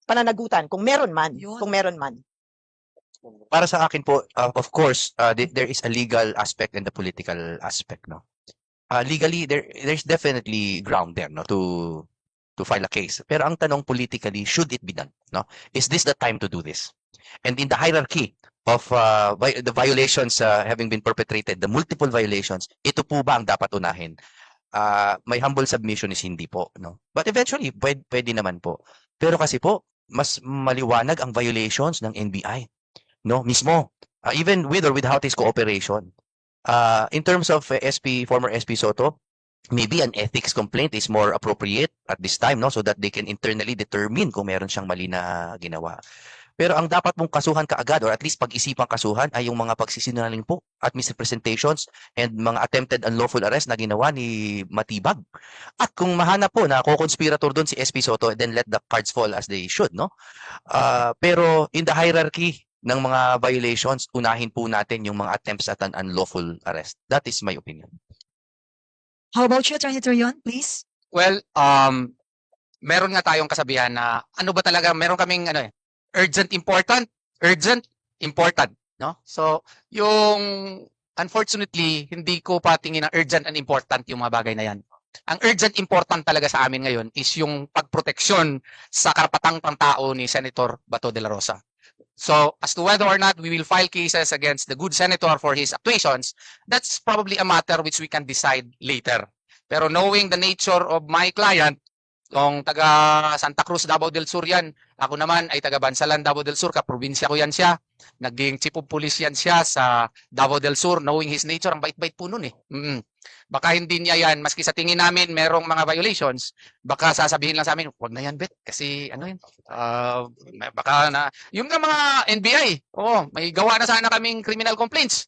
pananagutan kung meron man? Yun. Kung meron man. Para sa akin po, of course, there is a legal aspect and the political aspect, no. Legally, there's definitely ground there, no, to file a case. Pero ang tanong politically, should it be done, no? Is this the time to do this? And in the hierarchy of the violations having been perpetrated, the multiple violations, ito po ba ang dapat unahin? My humble submission is hindi po, no. But eventually, pwede naman po. Pero kasi po, mas maliwanag ang violations ng NBI, no, mismo. Even with or without his cooperation. In terms of former SP Soto, maybe an ethics complaint is more appropriate at this time, no, so that they can internally determine kung meron siyang mali na ginawa. Pero ang dapat mong kasuhan kaagad or at least pag-isipang kasuhan ay yung mga pagsisinungaling po at misrepresentations and mga attempted unlawful arrest na ginawa ni Matibag. At kung mahanap po na co-conspirator doon si SP Soto, then let the cards fall as they should, no? Pero in the hierarchy ng mga violations, unahin po natin yung mga attempts at an unlawful arrest. That is my opinion. How about you, Attorney Torion, please? Well, meron nga tayong kasabihan na ano ba talaga, meron kaming urgent, important, no? So, yung unfortunately, hindi ko pa tingin na urgent and important yung mga bagay na yan. Ang urgent important talaga sa amin ngayon is yung pagproteksyon sa karapatang pangtao ni Senator Bato de la Rosa. So, as to whether or not we will file cases against the good senator for his actuations, that's probably a matter which we can decide later. Pero knowing the nature of my client, yung taga Santa Cruz, Davao del Sur yan, Ako naman ay taga Bansalan, Davao del Sur, kaprobinsya ko yan siya. Naging chief of police yan siya sa Davao del Sur, knowing his nature, ang bait-bait po nun eh. Baka hindi niya yan, maski sa tingin namin merong mga violations, baka sasabihin lang sa amin, wag na yan, bet, kasi ano yun, baka na, yung mga NBI, may gawa na sana kaming criminal complaints.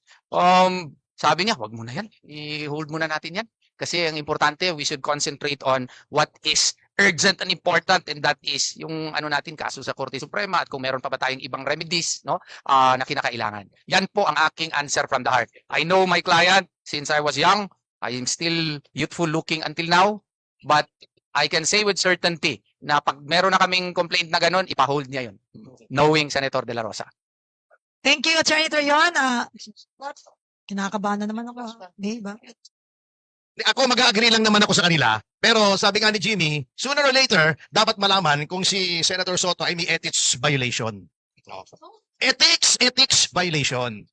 Sabi niya, wag mo na yan, i-hold muna natin yan. Kasi ang importante, we should concentrate on what is urgent and important, and that is yung ano natin, kaso sa Korte Suprema, at kung meron pa ba tayong ibang remedies, no, na kinakailangan. Yan po ang aking answer from the heart. I know my client since I was young. I am still youthful looking until now, but I can say with certainty na pag meron na kaming complaint na ganun, ipa-hold niya yun. Knowing Senator De La Rosa. Thank you, Attorney Torion. Kinakabahan na naman ako. Di ba? Ako mag-agree lang naman ako sa kanila. Pero sabi nga ni Jimmy, sooner or later, dapat malaman kung si Senator Soto ay may ethics violation. Ethics violation.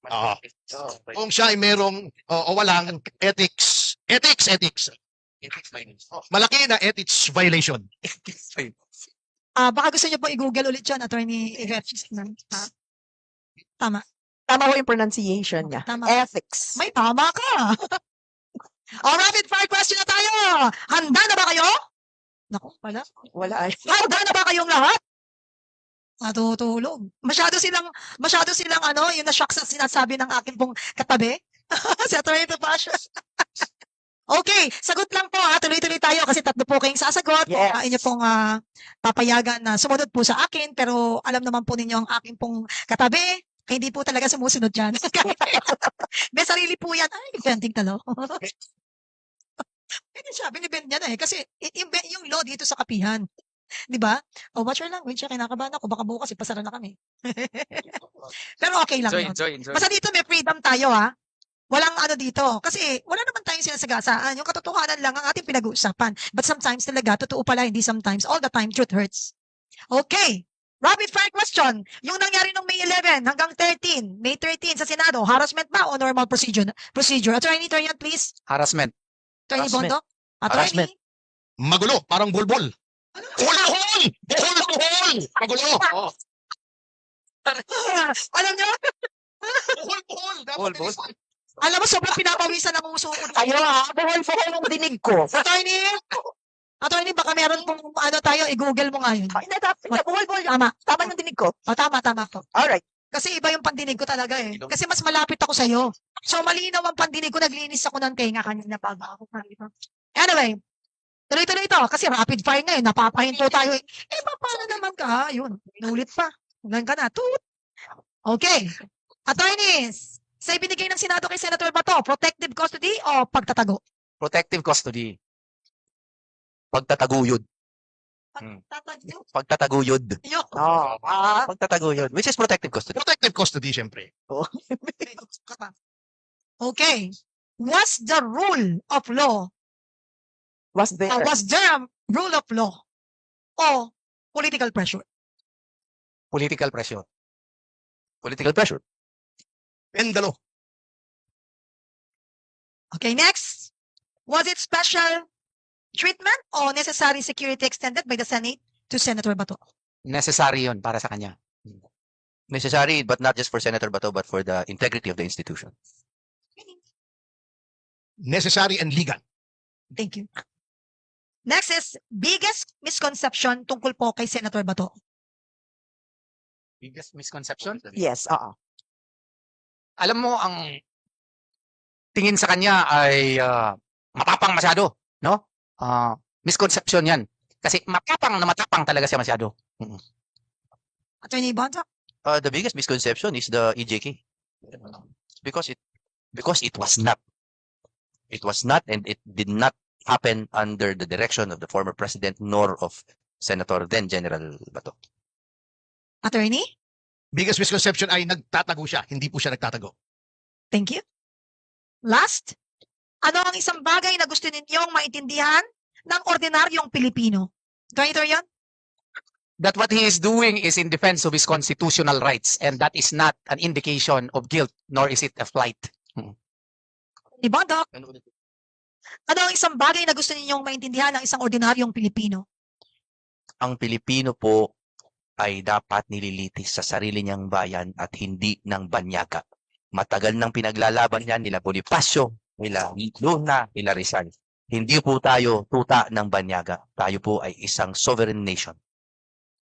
Kung siya ay merong o walang ethics. Malaki na ethics violation. Baka gusto niyo po i-google ulit yan, Attorney Yvette. Tama. Tama ho yung pronunciation niya. Tama. Ethics. May tama ka. Rapid fire question na tayo. Handa na ba kayo? Naku, wala. Wala. Handa na ba kayong lahat? Natutulog. Masyado silang yung na-shock sa sinasabi ng akin pong katabi. Si Attorney Topacio. Okay, sagot lang po ha. Tuloy-tuloy tayo kasi tatlo po kayong sasagot. Yes. Inyo pong papayagan na sumunod po sa akin, pero alam naman po ninyo ang aking pong katabi. Hindi po talaga sumusunod dyan. May sarili po yan. Ay, venting talo. Hindi siya, binibend niya na eh. Kasi yung law dito sa kapihan. Di ba? Watch your language. Kinakabahan ako. Baka bukas ipasara na kami. Pero okay lang yun. Enjoy. Basta dito may freedom tayo ha. Walang ano dito. Kasi wala naman tayong sinasagasaan. Yung katotohanan lang ang ating pinag-uusapan. But sometimes talaga, totoo pala, hindi sometimes. All the time, truth hurts. Okay. Rapid fire question. Yung nangyari nung May 11 hanggang 13, May 13 sa Senado, harassment ba o normal procedure? Attorney Torian, please. Harassment. Attorney Harassment. Bondo. Attorney. Magulo, parang bulbol. Buhol! Magulo. Alam nyo, Buhol. Buhol. alam mo, sobrang pinapawisan ng uso ko. Ayo ha, buhol-buhol yung dinig ko. Attorney, baka meron pong ano tayo, i-google mo nga yun. Hindi, buhol-buhol. Tama. Tama yung dinig ko. Tama po. Alright. Kasi iba yung pandinig ko talaga eh. Kasi mas malapit ako sa'yo. So malinaw ang pandinig ko, naglinis ako ng tenga kanina pa ako. Anyway, tuloy-tuloy ito. Kasi rapid fire ngayon, napapahinto tayo eh. Paano naman ka? Yun, inulit pa. Ulan ka na. Toot. Okay. Attorneys, sa ibinigay ng Senado kay Senator Bato, protective custody o pagtatago? Protective custody. Pagtataguyod. Pagtatago? Pagtataguyod. Yun. Pagtataguyod. Which is protective custody. Protective custody, syempre. Okay. Was the rule of law, Was there? was there a rule of law o political pressure? Political pressure. Political pressure. Pendalo. Okay, next. Was it special treatment or necessary security extended by the Senate to Senator Bato? Necessary yun para sa kanya. Necessary, but not just for Senator Bato, but for the integrity of the institution. Necessary and legal. Thank you. Next is biggest misconception tungkol po kay Senator Bato. Biggest misconception? Yes, oo. Alam mo, ang tingin sa kanya ay matapang masyado, no? Misconception yan. Kasi matapang talaga siya masyado. Attorney Bonta? The biggest misconception is the EJK. Because it was not. It was not, and it did not happen under the direction of the former president nor of Senator then General Bato. Attorney? Biggest misconception ay nagtatago siya. Hindi po siya nagtatago. Thank you. Last, ano ang isang bagay na gusto ninyong maintindihan ng ordinaryong Pilipino? Attorney Torian? That what he is doing is in defense of his constitutional rights, and that is not an indication of guilt, nor is it a flight. Ibondok? Ano ang isang bagay na gusto ninyong maintindihan ng isang ordinaryong Pilipino? Ang Pilipino po ay dapat nililitis sa sarili niyang bayan at hindi ng banyaga. Matagal nang pinaglalaban yan nila Bonifacio, nila Luna, nila Rizal. Hindi po tayo tuta ng banyaga. Tayo po ay isang sovereign nation.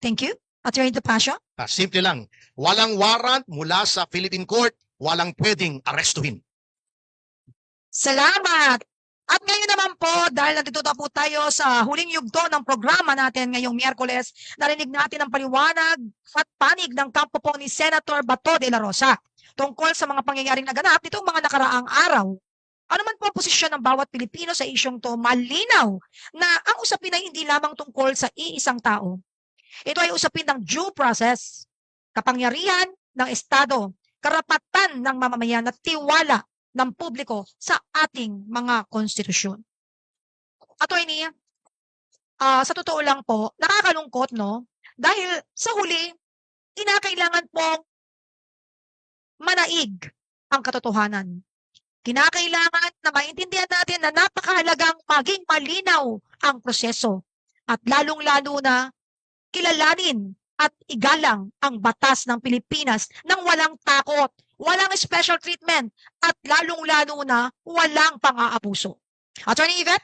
Thank you. Attorney De Pasio? Simple lang. Walang warrant mula sa Philippine Court, walang pwedeng arestuhin. Salamat! At ngayon naman po, dahil nandito na po tayo sa huling yugto ng programa natin ngayong Miyerkules, narinig natin ang paliwanag at panig ng kampo po ni Senator Bato de la Rosa tungkol sa mga pangyayaring naganap nitong mga nakaraang araw. Ano man po ang posisyon ng bawat Pilipino sa isyong to, malinaw na ang usapin ay hindi lamang tungkol sa iisang tao. Ito ay usapin ng due process, kapangyarihan ng Estado, karapatan ng mamamayan at tiwala ng publiko sa ating mga konstitusyon. Attorney, sa totoo lang po, nakakalungkot, no? Dahil sa huli, kinakailangan pong manaig ang katotohanan. Kinakailangan na maintindihan natin na napakahalagang maging malinaw ang proseso at lalong-lalo na kilalanin at igalang ang batas ng Pilipinas nang walang takot, walang special treatment, at lalong-lalo na walang pang-aabuso. Attorney Yvette?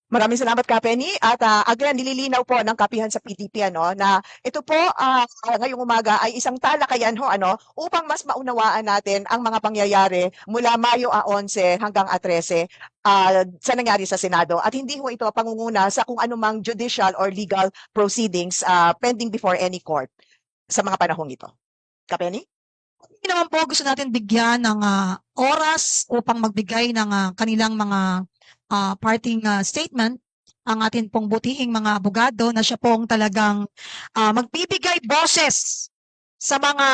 Maraming salamat, Kapeni. At again, nililinaw po ng kapihan sa PDP na ito po ngayong umaga ay isang talakayan upang mas maunawaan natin ang mga pangyayari mula Mayo 11 hanggang 13 sa nangyari sa Senado. At hindi ho ito pangunguna sa kung anumang judicial or legal proceedings pending before any court sa mga panahong ito. Kapeni? Hindi naman po gusto natin bigyan ng oras upang magbigay ng kanilang mga parting statement ang atin pong butihing mga abogado na siya pong talagang magbibigay boses sa mga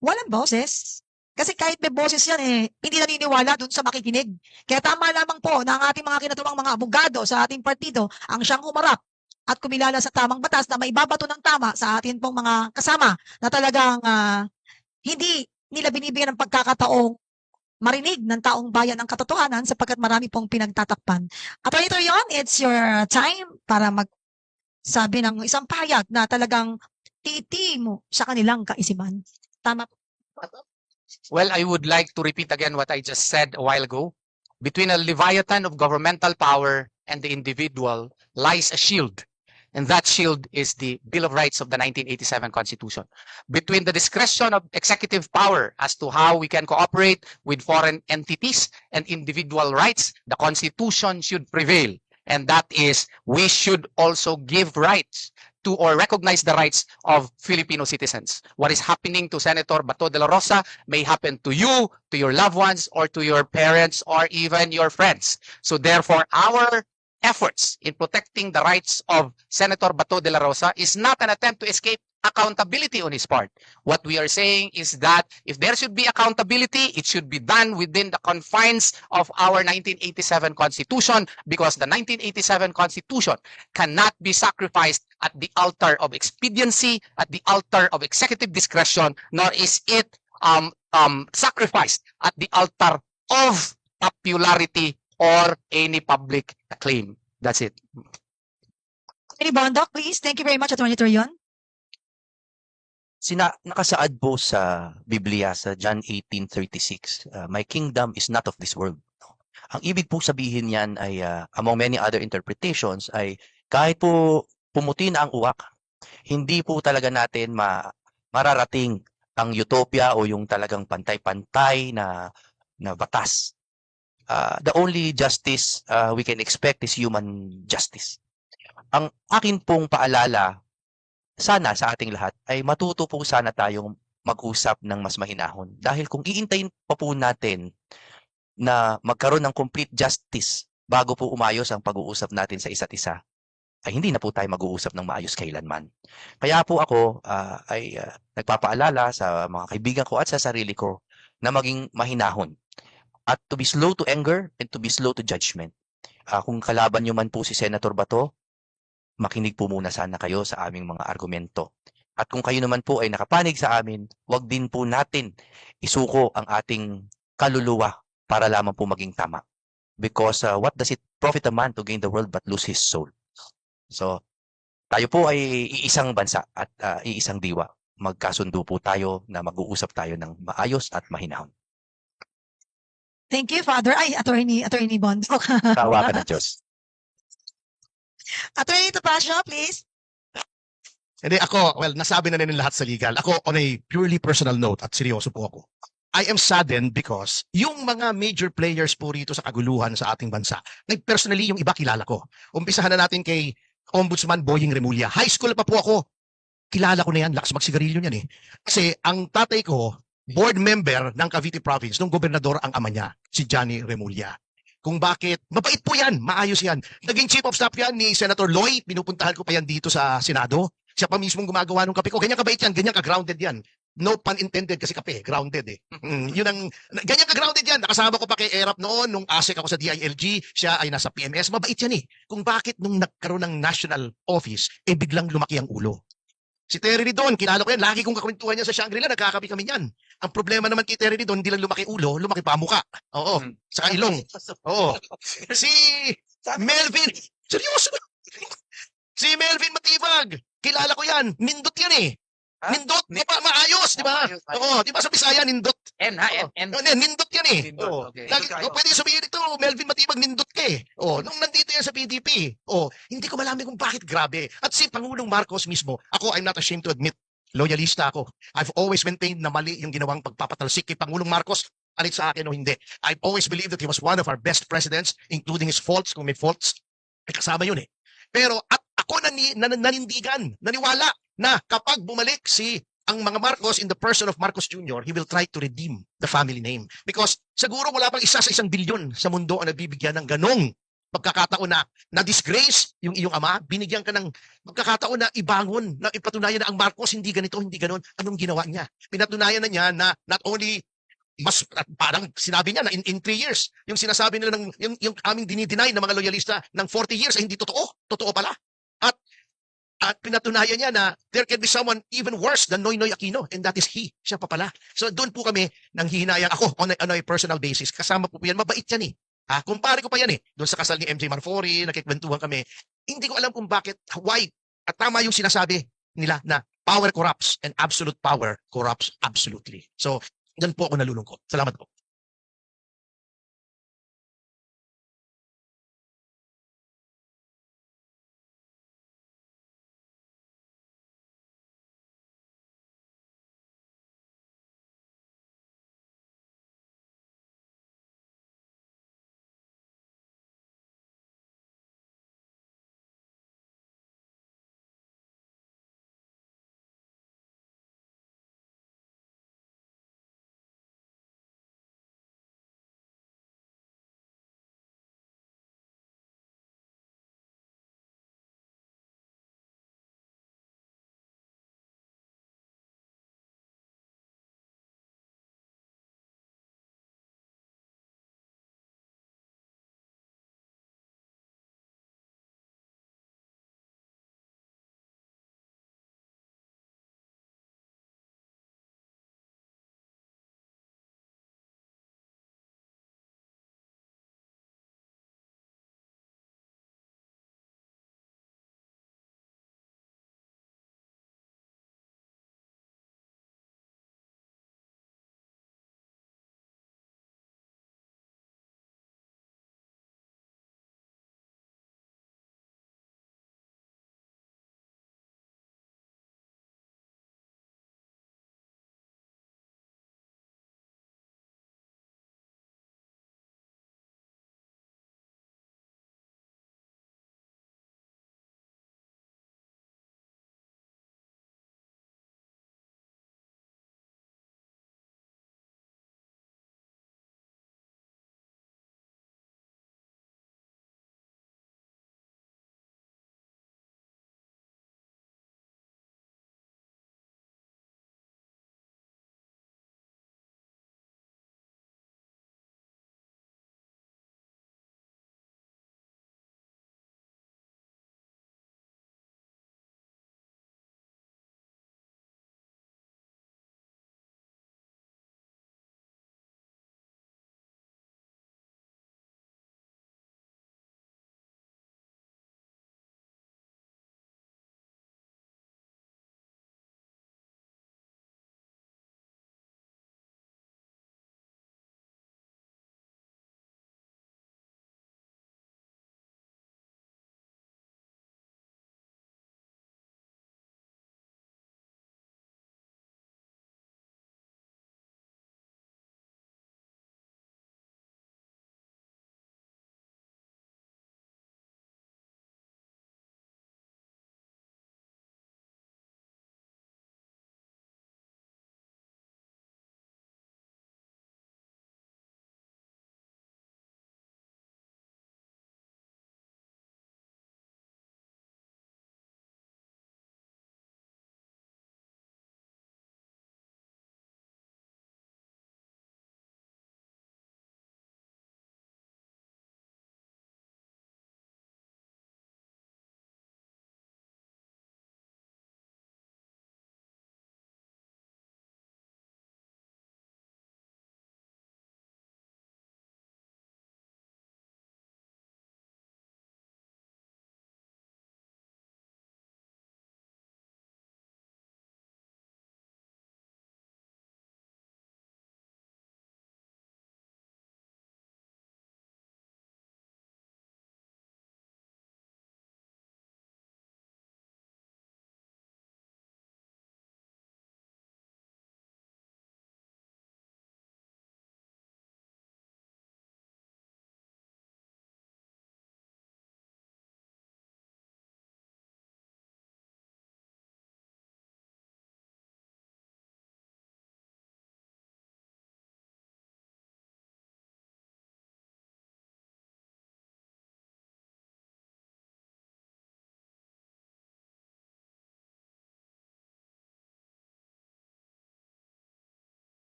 walang boses. Kasi kahit may boses yan, hindi naniniwala dun sa makikinig. Kaya tama lamang po na ang ating mga kinatuwang mga abogado sa ating partido ang siyang humarap at kumilala sa tamang batas na maibabato ng tama sa atin pong mga kasama na talagang hindi nila binibigyan ng pagkakataong marinig ng taong bayan ang katotohanan sapagkat marami pong pinagtatakpan. Attorney Torion, it's your time para magsabi ng isang pahayag na talagang titi mo sa kanilang kaisipan. Tama po. Well, I would like to repeat again what I just said a while ago. Between a leviathan of governmental power and the individual lies a shield. And that shield is the Bill of Rights of the 1987 Constitution. Between the discretion of executive power as to how we can cooperate with foreign entities and individual rights, the Constitution should prevail. And that is, we should also give rights to or recognize the rights of Filipino citizens. What is happening to Senator Bato de la Rosa may happen to you, to your loved ones, or to your parents, or even your friends. So therefore, our efforts in protecting the rights of Senator Bato de la Rosa is not an attempt to escape accountability on his part. What we are saying is that if there should be accountability, it should be done within the confines of our 1987 Constitution, because the 1987 Constitution cannot be sacrificed at the altar of expediency, at the altar of executive discretion, nor is it sacrificed at the altar of popularity or any public acclaim. That's it. Attorney Bondoc, please. Thank you very much, Attorney Torion. Nakasaad po sa Biblia sa John 18:36, my kingdom is not of this world. Ang ibig po sabihin niyan ay among many other interpretations ay kahit po pumuti na ang uwak, hindi po talaga natin mararating ang utopia o yung talagang pantay-pantay na batas. The only justice we can expect is human justice. Ang akin pong paalala sana sa ating lahat ay matuto po sana tayong mag-usap ng mas mahinahon. Dahil kung iintayin pa po natin na magkaroon ng complete justice bago po umayos ang pag-uusap natin sa isa't isa, ay hindi na po tayo mag-uusap ng maayos kailanman. Kaya po ako ay nagpapaalala sa mga kaibigan ko at sa sarili ko na maging mahinahon. At to be slow to anger and to be slow to judgment. Kung kalaban nyo man po si Senator Bato, makinig po muna sana kayo sa aming mga argumento. At kung kayo naman po ay nakapanig sa amin, wag din po natin isuko ang ating kaluluwa para lamang po maging tama. Because what does it profit a man to gain the world but lose his soul? So, Tayo po ay iisang bansa at iisang diwa. Magkasundo po tayo na mag-uusap tayo ng maayos at mahinahon. Thank you, Father. Ay, Attorney Bondoc. Tawa ka ng Diyos. Attorney Topacio, please. Hindi, ako, well, nasabi na nila lahat sa legal. Ako, on a purely personal note, at seryoso po ako, I am saddened because yung mga major players po rito sa kaguluhan sa ating bansa, like personally, yung iba kilala ko. Umpisahan na natin kay Ombudsman Boying Remulla. High school pa po ako. Kilala ko na yan. Lakas magsigarilyo niyan eh. Kasi ang tatay ko, board member ng Cavite Province, nung gobernador ang ama niya, si Johnny Remulla. Kung bakit, mabait po yan, maayos yan. Naging chief of staff yan ni Senator Loy, pinupuntahan ko pa yan dito sa Senado. Siya pa mismong gumagawa ng kape ko. Ganyan kabait yan, ganyan ka-grounded yan. No pun intended kasi kape, grounded eh. Yun ang, ganyan ka-grounded yan. Nakasama ko pa kay Erap noon, nung ASEC ako sa DILG, siya ay nasa PMS. Mabait yan eh. Kung bakit nung nagkaroon ng national office, eh biglang lumaki ang ulo. Si Terry Ridon, kilala ko yan, lagi kong kakwentuhan niya sa Shangri-La, nagkakapi kami yan. Ang problema naman kay Terry Ridon, hindi lang lumaki ulo, lumaki pa ang muka. Oo, saka ilong. Oo. Si Melvin, seryoso. Si Melvin Matibag, kilala ko yan, nindot yan eh. Nindot, di ba? Maayos, di ba? Oo, di ba sa Bisaya, nindot? Nindot yan eh. Oo. Pwede sabihin ito, Melvin Matibag, nindot ka eh. Nung nandito yan sa PDP, hindi ko malaman kung bakit grabe. At si Pangulong Marcos mismo, ako, I'm not ashamed to admit, loyalista ako. I've always maintained na mali yung ginawang pagpapatalsik kay Pangulong Marcos, alit sa akin o hindi. I've always believed that he was one of our best presidents, including his faults, kung may faults, ay kasama yun eh. Pero at ako nanindigan, naniwala na kapag bumalik ang mga Marcos in the person of Marcos Jr., he will try to redeem the family name. Because siguro wala pang isa sa 1 bilyon sa mundo ang nabibigyan ng ganong pagkakataon na disgrace yung iyong ama, binigyan ka ng pagkakataon na ibangon, na ipatunayan na ang Marcos hindi ganito, hindi ganon. Anong ginawa niya? Pinatunayan na niya na not only mas parang sinabi niya na in 3 years, yung sinasabi nila yung aming dinideny ng mga loyalista ng 40 years ay hindi totoo. Totoo pala. At pinatunayan niya na there can be someone even worse than Noynoy Aquino, and that is he. Siya pa pala. So doon po kami nang hihinayang ako on a personal basis. Kasama po yan. Mabait yan eh. Kumpare ko pa yan eh. Doon sa kasal ni MJ Marfori, nakikwentuhan kami. Hindi ko alam kung bakit, why. At tama yung sinasabi nila na power corrupts and absolute power corrupts absolutely. So, dyan po ako nalulungkot. Salamat po.